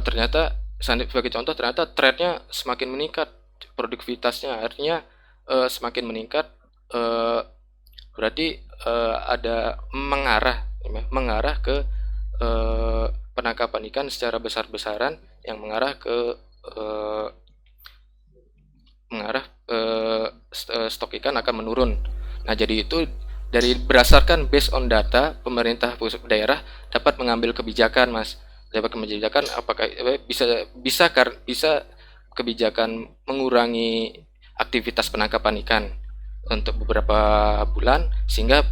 ternyata sebagai contoh, ternyata trendnya semakin meningkat, produktivitasnya artinya semakin meningkat, berarti ada mengarah ke penangkapan ikan secara besar-besaran yang mengarah stok ikan akan menurun. Nah, jadi itu berdasarkan based on data, pemerintah pusat daerah dapat mengambil kebijakan, Mas. Dapat kebijakan apakah bisa kebijakan mengurangi aktivitas penangkapan ikan untuk beberapa bulan sehingga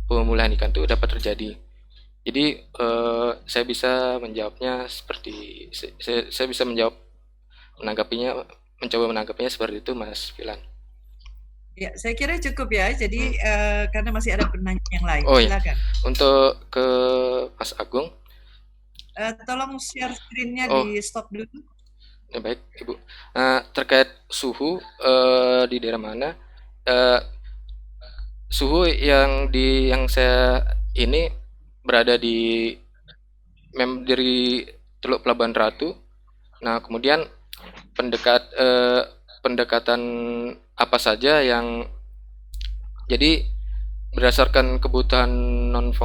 pemulihan ikan itu dapat terjadi. Jadi saya bisa menjawabnya seperti saya bisa mencoba menanggapinya seperti itu, Mas Filan. Ya, saya kira cukup ya. Jadi karena masih ada penanya yang lain, Oh, silakan. Untuk ke Mas Agung. Tolong share screen-nya di stop dulu. Ya, baik, Ibu. Terkait suhu di daerah mana? Suhu yang saya ini berada dari Teluk Pelabuhan Ratu. Nah, kemudian pendekatan apa saja yang jadi berdasarkan kebutuhan non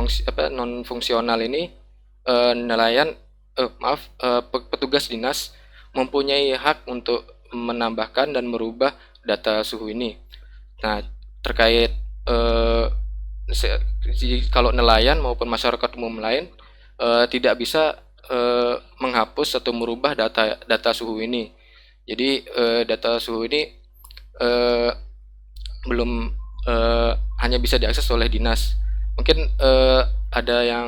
fungsional ini, nelayan petugas dinas mempunyai hak untuk menambahkan dan merubah data suhu ini. Nah, terkait kalau nelayan maupun masyarakat umum lain tidak bisa menghapus atau merubah data suhu ini. Jadi data suhu ini belum hanya bisa diakses oleh dinas. Mungkin ada yang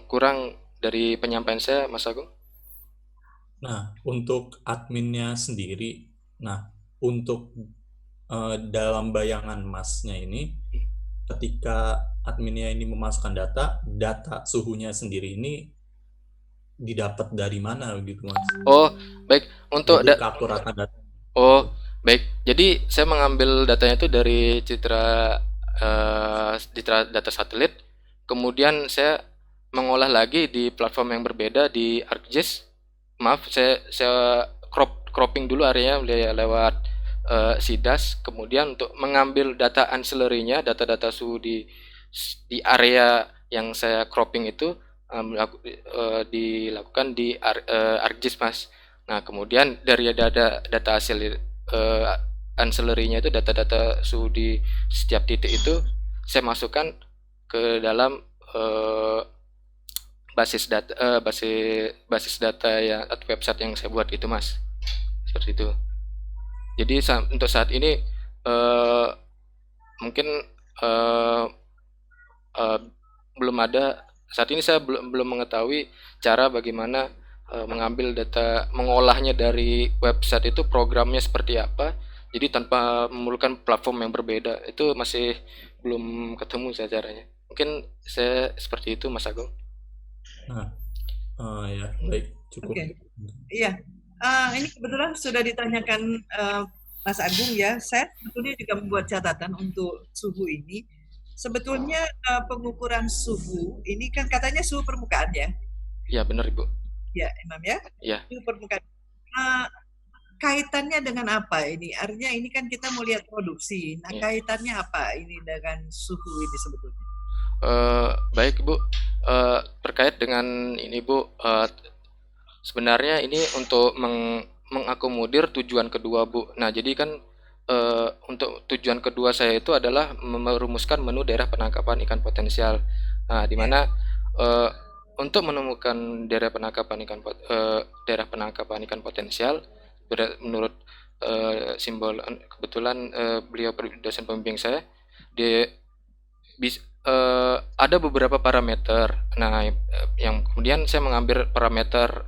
kurang dari penyampaian saya, Mas Agung? Nah, untuk adminnya sendiri, untuk dalam bayangan Masnya ini, ketika adminnya ini memasukkan data suhunya sendiri ini didapat dari mana gitu, Mas? Oh, baik. Untuk keakuratan data. Oh, baik. Jadi saya mengambil datanya itu dari citra data satelit. Kemudian saya mengolah lagi di platform yang berbeda di ArcGIS. Maaf, saya cropping dulu areanya lewat SIDAS. Kemudian untuk mengambil data ancillary-nya, data-data suhu di di area yang saya cropping itu dilakukan di ArcGIS, Mas. Nah, kemudian dari data hasil ancillary-nya itu data-data suhu di setiap titik itu saya masukkan ke dalam basis data yang atau website yang saya buat itu, Mas. Seperti itu. Jadi untuk saat ini mungkin belum ada, saat ini saya belum mengetahui cara bagaimana mengambil data, mengolahnya dari website itu, programnya seperti apa. Jadi tanpa memerlukan platform yang berbeda, itu masih belum ketemu saya caranya. Mungkin saya seperti itu, Mas Agung. Nah, ya baik, cukup. Oke. Iya, ini kebetulan sudah ditanyakan Mas Agung ya. Saya sebetulnya juga membuat catatan untuk suhu ini. Sebetulnya pengukuran suhu ini kan katanya suhu permukaan ya. Iya, benar, Ibu. Ya, Imam ya. Iya. Suhu permukaan. Kaitannya dengan apa ini? Artinya ini kan kita mau lihat produksi. Nah, kaitannya apa ini dengan suhu ini sebetulnya? Baik, Bu. Terkait dengan ini, Bu, sebenarnya ini untuk mengakomodir tujuan kedua, Bu. Nah, jadi kan untuk tujuan kedua saya itu adalah merumuskan menu daerah penangkapan ikan potensial. Nah, di mana untuk menemukan daerah penangkapan ikan potensial, menurut simbol, kebetulan beliau dosen pembimbing saya, ada beberapa parameter. Nah, yang kemudian saya mengambil parameter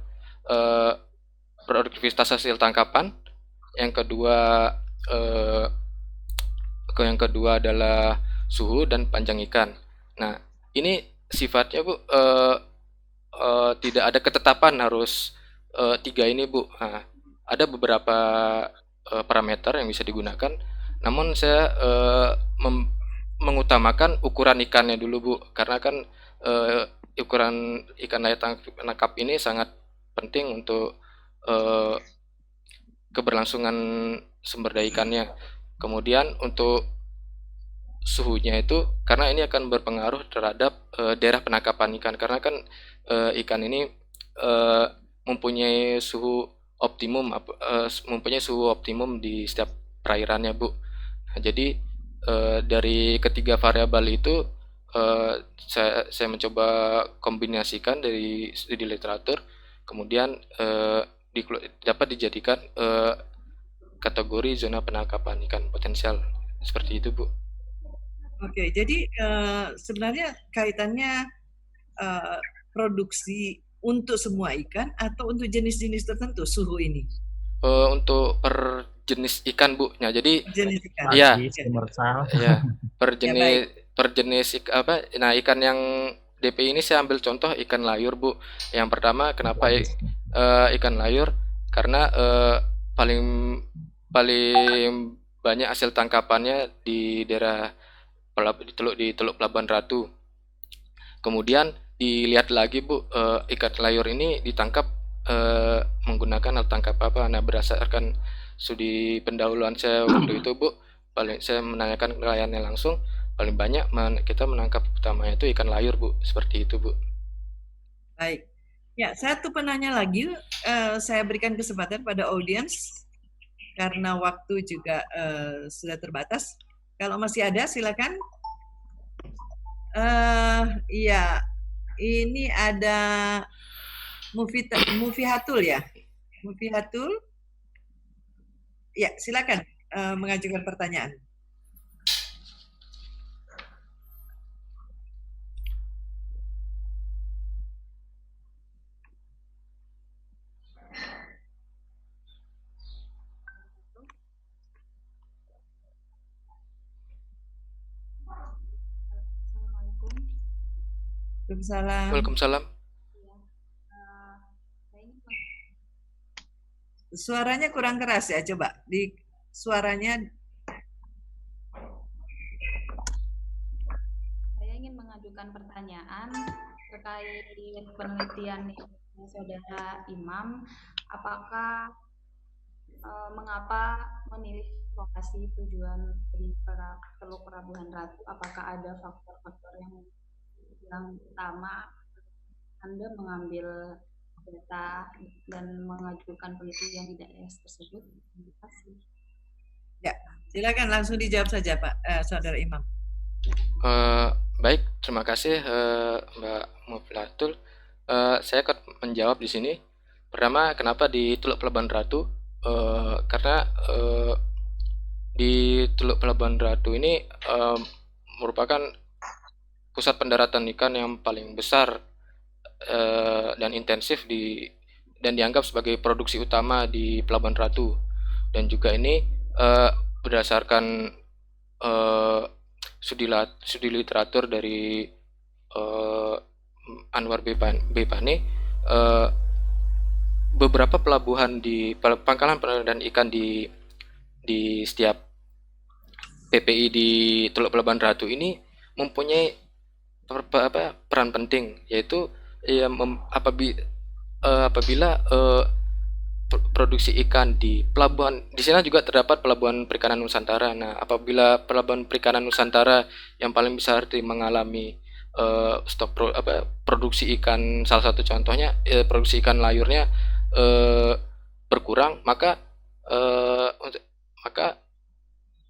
produktivitas hasil tangkapan. Yang kedua adalah suhu dan panjang ikan. Nah, ini sifatnya, Bu, tidak ada ketetapan harus 3 ini, Bu. Nah, ada beberapa parameter yang bisa digunakan. Namun saya mengutamakan ukuran ikannya dulu, Bu, karena kan ukuran ikan layak tangkap ini sangat penting untuk keberlangsungan sumber daya ikannya. Kemudian untuk suhunya itu, karena ini akan berpengaruh terhadap daerah penangkapan ikan, karena kan ikan ini mempunyai suhu optimum di setiap perairannya, Bu. Nah, jadi dari ketiga variabel itu saya mencoba kombinasikan dari studi literatur, kemudian dapat dijadikan kategori zona penangkapan ikan potensial, seperti itu, Bu. Oke, jadi sebenarnya kaitannya produksi untuk semua ikan atau untuk jenis-jenis tertentu suhu ini? Untuk per jenis ikan, Bu. Nah, jadi jenis ikan. Iya. Ya, per jenis nah, ikan yang DPI ini saya ambil contoh ikan layur, Bu. Yang pertama, kenapa ikan layur? Karena paling banyak hasil tangkapannya di daerah di Teluk Pelabuhan Ratu. Kemudian dilihat lagi, Bu, ikan layur ini ditangkap menggunakan alat tangkap apa. Nah, berdasarkan studi pendahuluan saya waktu itu, Bu, saya menanyakan nelayannya langsung, paling banyak kita menangkap utamanya itu ikan layur, Bu. Seperti itu, Bu. Baik. Ya, satu penanya lagi, saya berikan kesempatan pada audiens karena waktu juga sudah terbatas. Kalau masih ada, silakan. Iya, ini ada Mufihatul ya, Mufihatul. Ya, silakan mengajukan pertanyaan. Waalaikumsalam. Suaranya kurang keras ya, coba di suaranya. Saya ingin mengajukan pertanyaan terkait penelitian saudara Imam, apakah mengapa memilih lokasi tujuan di Teluk Pelabuhan Ratu, apakah ada faktor-faktor yang utama Anda mengambil data dan mengajukan penelitian di daerah tersebut? Terima kasih. Ya, silakan langsung dijawab saja Pak Saudara Imam. Baik, terima kasih Mbak Muflatul. Saya akan menjawab di sini. Pertama, kenapa di Teluk Pelabuhan Ratu? Karena di Teluk Pelabuhan Ratu ini merupakan pusat pendaratan ikan yang paling besar dan intensif dan dianggap sebagai produksi utama di Pelabuhan Ratu. Dan juga ini berdasarkan studi literatur dari Anwar Bepane, beberapa pelabuhan di pangkalan pendaratan ikan di setiap PPI di Teluk Pelabuhan Ratu ini mempunyai peran penting, yaitu apabila produksi ikan di pelabuhan, di sana juga terdapat pelabuhan perikanan Nusantara. Nah, apabila pelabuhan perikanan Nusantara yang paling besar mengalami produksi ikan, salah satu contohnya produksi ikan layurnya berkurang, maka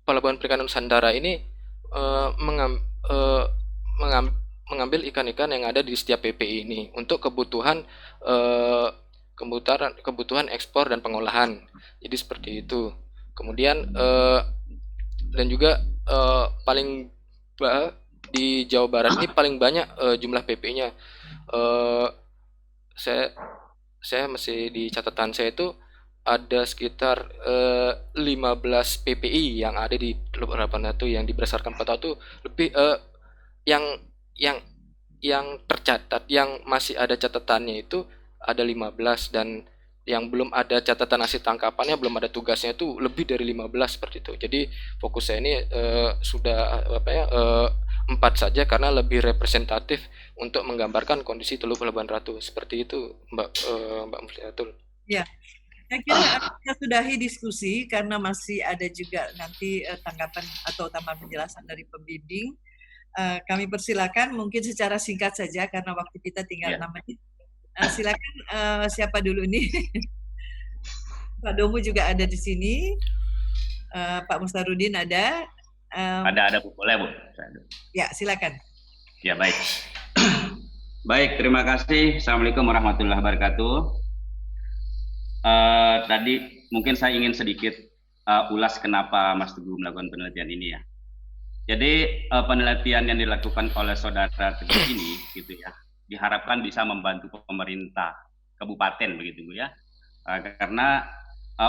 pelabuhan perikanan Nusantara ini mengambil ikan-ikan yang ada di setiap PPI ini untuk kebutuhan ekspor dan pengolahan. Jadi seperti itu. Kemudian dan juga di Jawa Barat ini paling banyak jumlah PPI-nya. Saya masih di catatan saya itu ada sekitar 15 PPI yang ada di Teluk Pelabuhan Ratu yang berdasarkan peta itu lebih yang tercatat, yang masih ada catatannya itu ada 15, dan yang belum ada catatan hasil tangkapannya, belum ada tugasnya itu lebih dari 15 seperti itu. Jadi fokus saya ini sudah 4 saja karena lebih representatif untuk menggambarkan kondisi Teluk Pelabuhan Ratu. Seperti itu Mbak Mufliatul. Ya, saya kira kita sudahi diskusi karena masih ada juga nanti tanggapan atau tambahan penjelasan dari pembimbing. Kami persilakan mungkin secara singkat saja karena waktu kita tinggal 6 menit. Silakan siapa dulu nih? Pak Domu juga ada di sini. Pak Mustarudin ada. Ada Bu, boleh Bu. Ya, silakan. Ya, baik. Baik, terima kasih. Assalamualaikum warahmatullahi wabarakatuh. Tadi mungkin saya ingin sedikit ulas kenapa Mas Teguh melakukan penelitian ini ya. Jadi penelitian yang dilakukan oleh Saudara Teguh ini gitu ya, diharapkan bisa membantu pemerintah kabupaten begitu Bu ya. Karena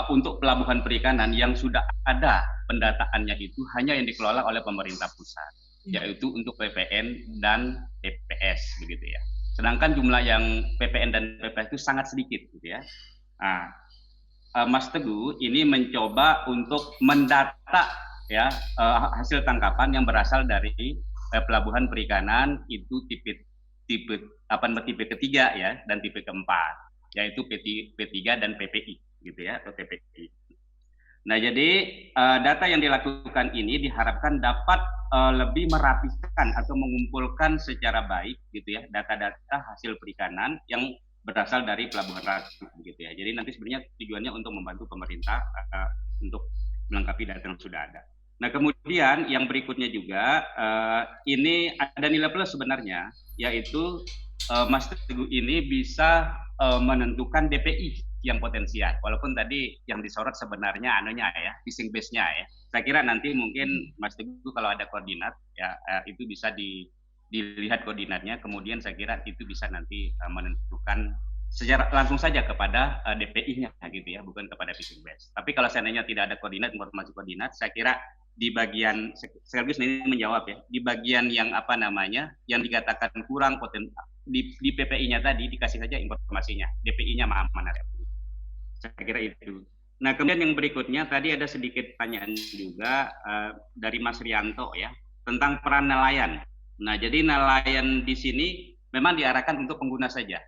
untuk pelabuhan perikanan yang sudah ada pendataannya itu hanya yang dikelola oleh pemerintah pusat, yaitu untuk PPN dan PPS begitu ya. Sedangkan jumlah yang PPN dan PPS itu sangat sedikit gitu ya. Nah, Mas Teguh ini mencoba untuk mendata ya hasil tangkapan yang berasal dari pelabuhan perikanan itu tipe ketiga ya dan tipe keempat, yaitu P3 dan PPI gitu ya, atau PPI. Nah, jadi data yang dilakukan ini diharapkan dapat lebih merapikan atau mengumpulkan secara baik gitu ya data-data hasil perikanan yang berasal dari Pelabuhan Ratu gitu ya. Jadi nanti sebenarnya tujuannya untuk membantu pemerintah untuk melengkapi data yang sudah ada. Nah, kemudian yang berikutnya juga ini ada nilai plus sebenarnya, yaitu Mas Teguh ini bisa menentukan DPI yang potensial. Walaupun tadi yang disorot sebenarnya fishing base-nya ya. Saya kira nanti mungkin Mas Teguh kalau ada koordinat ya itu bisa dilihat koordinatnya. Kemudian saya kira itu bisa nanti menentukan secara langsung saja kepada DPI-nya gitu ya, bukan kepada fishing base. Tapi kalau seandainya tidak ada koordinat, informasi koordinat, saya kira di bagian sekaligus ini menjawab ya, di bagian yang yang dikatakan kurang di PPI-nya tadi dikasih saja informasinya, DPI-nya mana ya. Saya kira itu. Nah, kemudian yang berikutnya tadi ada sedikit pertanyaan juga dari Mas Rianto ya tentang peran nelayan. Nah, jadi nelayan di sini memang diarahkan untuk pengguna saja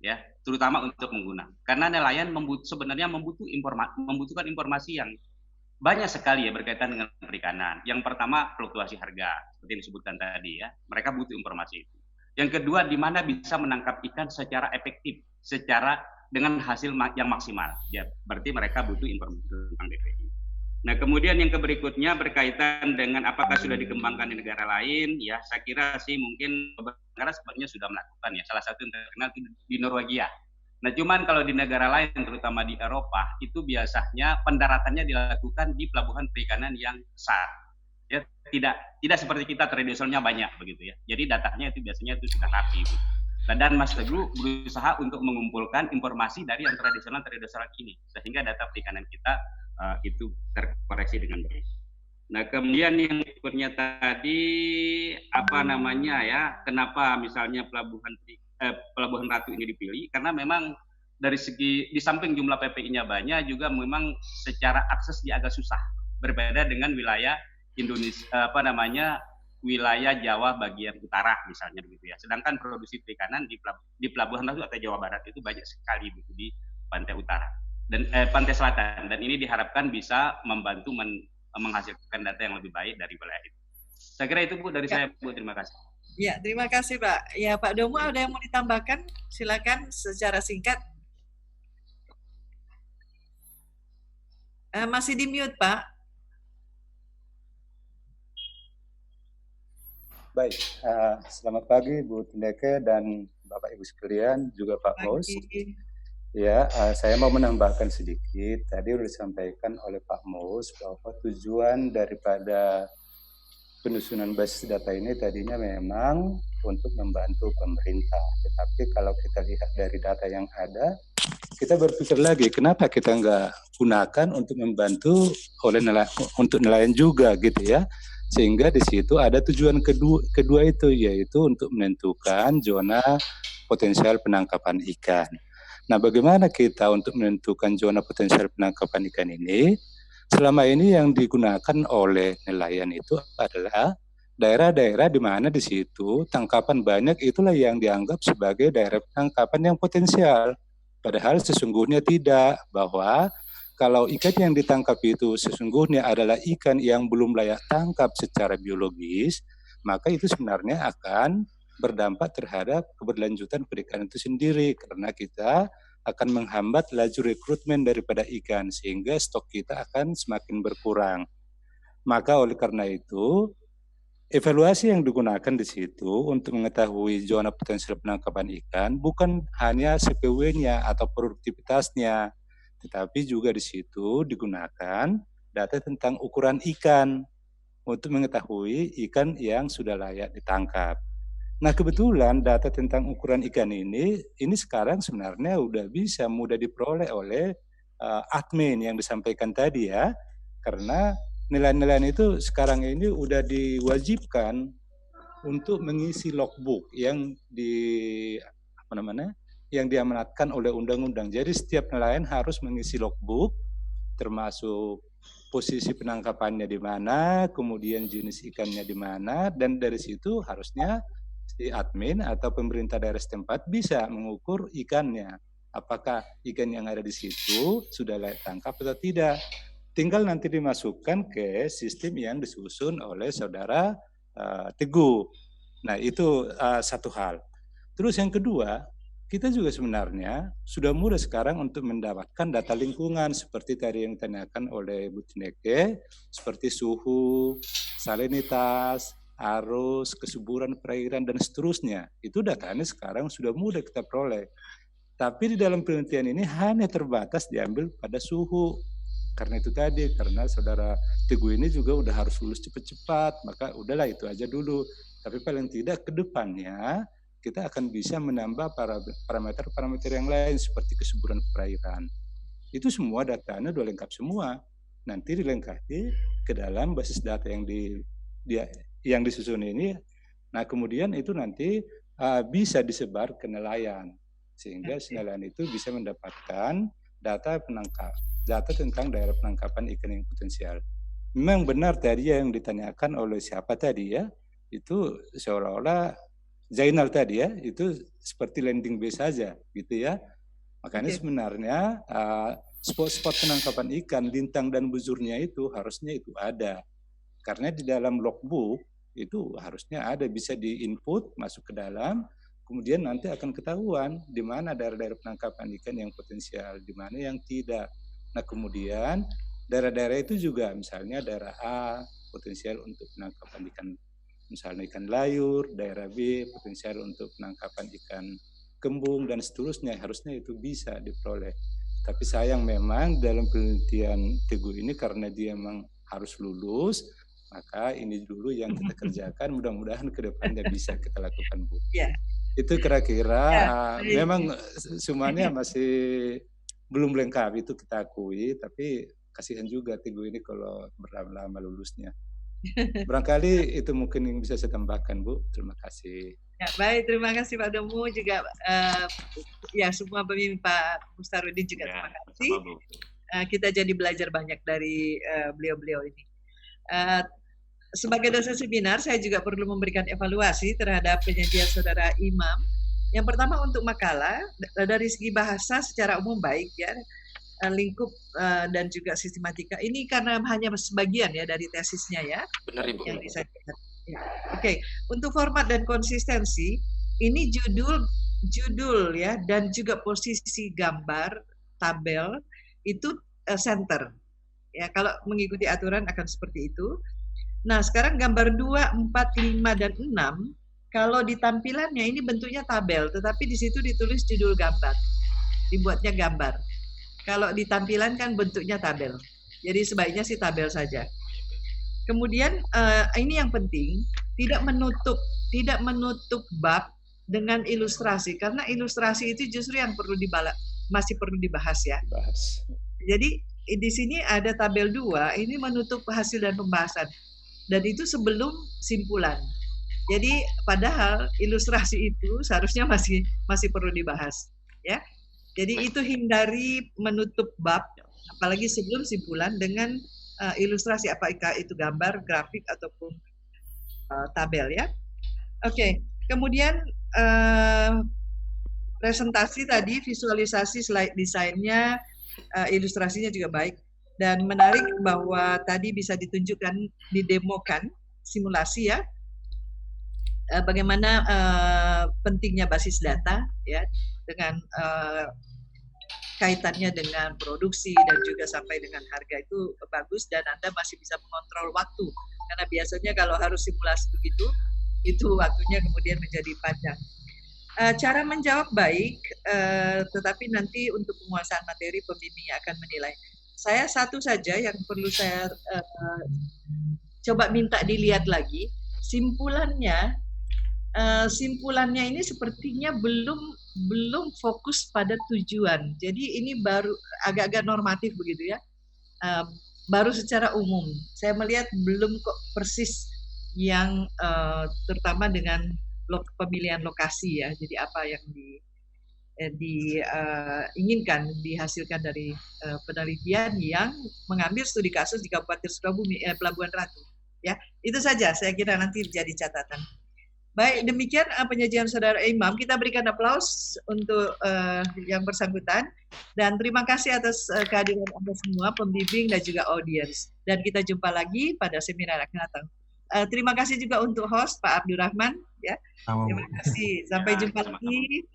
ya, terutama untuk pengguna. Karena nelayan sebenarnya membutuhkan informasi yang banyak sekali ya berkaitan dengan perikanan. Yang pertama fluktuasi harga, seperti yang disebutkan tadi ya. Mereka butuh informasi itu. Yang kedua, di mana bisa menangkap ikan secara efektif, secara dengan hasil yang maksimal. Ya, berarti mereka butuh informasi tentang DPI. Nah, kemudian yang berikutnya berkaitan dengan apakah sudah dikembangkan di negara lain, ya saya kira sih mungkin beberapa negara sebenarnya sudah melakukan ya. Salah satu yang terkenal di Norwegia. Nah, cuman kalau di negara lain, terutama di Eropa, itu biasanya pendaratannya dilakukan di pelabuhan perikanan yang besar. Ya, tidak seperti kita tradisionalnya banyak begitu ya. Jadi datanya itu biasanya itu sudah rapi. Gitu. Dan Mas Teguh berusaha untuk mengumpulkan informasi dari yang tradisional ini, sehingga data perikanan kita itu terkoreksi dengan baik. Nah, kemudian yang berikutnya tadi apa namanya ya? Kenapa misalnya Pelabuhan Ratu ini dipilih? Karena memang dari segi di samping jumlah PPI-nya banyak, juga memang secara akses dia agak susah. Berbeda dengan wilayah Indonesia wilayah Jawa bagian utara misalnya begitu ya. Sedangkan produksi perikanan di Pelabuhan Ratu atau Jawa Barat itu banyak sekali begitu di pantai utara dan pantai selatan, dan ini diharapkan bisa membantu menghasilkan data yang lebih baik dari wilayah itu. Saya kira itu Bu dari saya Bu, terima kasih. Ya, terima kasih Pak. Ya, Pak Domo ada yang mau ditambahkan? Silakan secara singkat. Masih di mute Pak. Baik, selamat pagi Bu Tindeke dan Bapak Ibu sekalian, juga Pak Mus. Ya, saya mau menambahkan sedikit. Tadi sudah disampaikan oleh Pak Mus bahwa tujuan daripada penyusunan basis data ini tadinya memang untuk membantu pemerintah. Tetapi kalau kita lihat dari data yang ada, kita berpikir lagi, kenapa kita nggak gunakan untuk membantu untuk nelayan juga gitu ya. Sehingga di situ ada tujuan kedua itu, yaitu untuk menentukan zona potensial penangkapan ikan. Nah, bagaimana kita untuk menentukan zona potensial penangkapan ikan ini? Selama ini yang digunakan oleh nelayan itu adalah daerah-daerah di mana di situ tangkapan banyak, itulah yang dianggap sebagai daerah penangkapan yang potensial. Padahal sesungguhnya tidak, bahwa kalau ikan yang ditangkap itu sesungguhnya adalah ikan yang belum layak tangkap secara biologis, maka itu sebenarnya akan berdampak terhadap keberlanjutan perikanan itu sendiri, karena kita akan menghambat laju rekrutmen daripada ikan, sehingga stok kita akan semakin berkurang. Maka oleh karena itu, evaluasi yang digunakan di situ untuk mengetahui zona potensial penangkapan ikan bukan hanya CPW-nya atau produktivitasnya, tetapi juga di situ digunakan data tentang ukuran ikan untuk mengetahui ikan yang sudah layak ditangkap. Nah, kebetulan data tentang ukuran ikan ini sekarang sebenarnya udah bisa mudah diperoleh oleh admin yang disampaikan tadi ya, karena nelayan-nelayan itu sekarang ini udah diwajibkan untuk mengisi logbook yang yang diamanatkan oleh undang-undang. Jadi setiap nelayan harus mengisi logbook, termasuk posisi penangkapannya di mana, kemudian jenis ikannya di mana, dan dari situ harusnya si admin atau pemerintah daerah setempat bisa mengukur ikannya. Apakah ikan yang ada di situ sudah layak tangkap atau tidak. Tinggal nanti dimasukkan ke sistem yang disusun oleh saudara Teguh. Nah, itu satu hal. Terus yang kedua, kita juga sebenarnya sudah mudah sekarang untuk mendapatkan data lingkungan seperti tadi yang ditanyakan oleh Bu Tindeke, seperti suhu, salinitas, arus, kesuburan perairan, dan seterusnya. Itu datanya sekarang sudah mudah kita peroleh. Tapi di dalam penelitian ini hanya terbatas diambil pada suhu. Karena itu tadi, karena saudara Teguh ini juga udah harus lulus cepat-cepat, maka udahlah itu aja dulu. Tapi paling tidak ke depannya kita akan bisa menambah parameter-parameter yang lain seperti kesuburan perairan. Itu semua datanya udah lengkap semua. Nanti dilengkapi ke dalam basis data yang disusun ini. Nah, kemudian itu nanti bisa disebar ke nelayan, sehingga nelayan itu bisa mendapatkan data tentang daerah penangkapan ikan yang potensial. Memang benar tadi yang ditanyakan oleh siapa tadi ya, itu seolah-olah Zainal tadi ya, itu seperti landing base saja gitu ya. Makanya sebenarnya spot-spot penangkapan ikan, lintang dan buzurnya itu harusnya itu ada. Karena di dalam logbook itu harusnya ada, bisa di-input, masuk ke dalam, kemudian nanti akan ketahuan di mana daerah-daerah penangkapan ikan yang potensial, di mana yang tidak. Nah kemudian daerah-daerah itu juga, misalnya daerah A potensial untuk penangkapan ikan, misalnya ikan layur, daerah B potensial untuk penangkapan ikan kembung dan seterusnya, harusnya itu bisa diperoleh. Tapi sayang memang dalam penelitian Teguh ini karena dia memang harus lulus, maka ini dulu yang kita kerjakan, mudah-mudahan ke depannya bisa kita lakukan, Bu. Ya. Itu kira-kira Ya, memang semuanya masih belum lengkap, itu kita akui, tapi kasihan juga Teguh ini kalau berlama-lama lulusnya. Barangkali itu mungkin yang bisa saya tambahkan, Bu. Terima kasih. Ya, baik, terima kasih Pak Demu juga ya semua pemimpin Pak Mustarudin juga terima kasih. Kita jadi belajar banyak dari beliau-beliau ini. Sebagai dosen seminar, saya juga perlu memberikan evaluasi terhadap penyajian saudara Imam. Yang pertama untuk makalah, dari segi bahasa secara umum baik ya, lingkup dan juga sistematika. Ini karena hanya sebagian ya dari tesisnya ya. Benar Ibu. Yang disajikan. Ya. Oke, untuk format dan konsistensi, ini judul ya dan juga posisi gambar tabel itu center. Ya, kalau mengikuti aturan akan seperti itu. Nah, sekarang gambar 2, 4, 5 dan 6 kalau di tampilannya ini bentuknya tabel, tetapi di situ ditulis judul gambar. Dibuatnya gambar. Kalau di tampilan kan bentuknya tabel. Jadi sebaiknya sih tabel saja. Kemudian ini yang penting, tidak menutup bab dengan ilustrasi, karena ilustrasi itu justru yang masih perlu dibahas ya. Jadi di sini ada tabel 2, ini menutup hasil dan pembahasan. Dan itu sebelum simpulan. Jadi padahal ilustrasi itu seharusnya masih perlu dibahas, ya. Jadi itu hindari menutup bab, apalagi sebelum simpulan dengan ilustrasi, apakah itu gambar, grafik ataupun tabel ya. Oke, kemudian presentasi tadi, visualisasi slide desainnya, ilustrasinya juga baik. Dan menarik bahwa tadi bisa ditunjukkan, didemokan simulasi ya, bagaimana pentingnya basis data ya, dengan kaitannya dengan produksi dan juga sampai dengan harga itu bagus, dan Anda masih bisa mengontrol waktu, karena biasanya kalau harus simulasi begitu, itu waktunya kemudian menjadi panjang. Cara menjawab baik, tetapi nanti untuk penguasaan materi pembimbing akan menilai. Saya satu saja yang perlu saya coba minta dilihat lagi, simpulannya ini sepertinya belum fokus pada tujuan. Jadi ini baru agak-agak normatif begitu ya, baru secara umum. Saya melihat belum kok persis yang terutama dengan pemilihan lokasi ya. Jadi apa yang diinginkan dihasilkan dari penelitian yang mengambil studi kasus di Kabupaten Sukabumi, Pelabuhan Ratu. Ya, itu saja saya kira nanti jadi catatan. Baik, demikian penyajian saudara Imam. Kita berikan aplaus untuk yang bersangkutan, dan terima kasih atas kehadiran Anda semua, pembimbing dan juga audiens. Dan kita jumpa lagi pada seminar akan datang. Terima kasih juga untuk host Pak Abdurrahman ya. Terima kasih. Sampai jumpa lagi.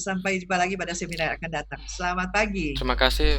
Sampai jumpa lagi pada seminar akan datang. Selamat pagi. Terima kasih.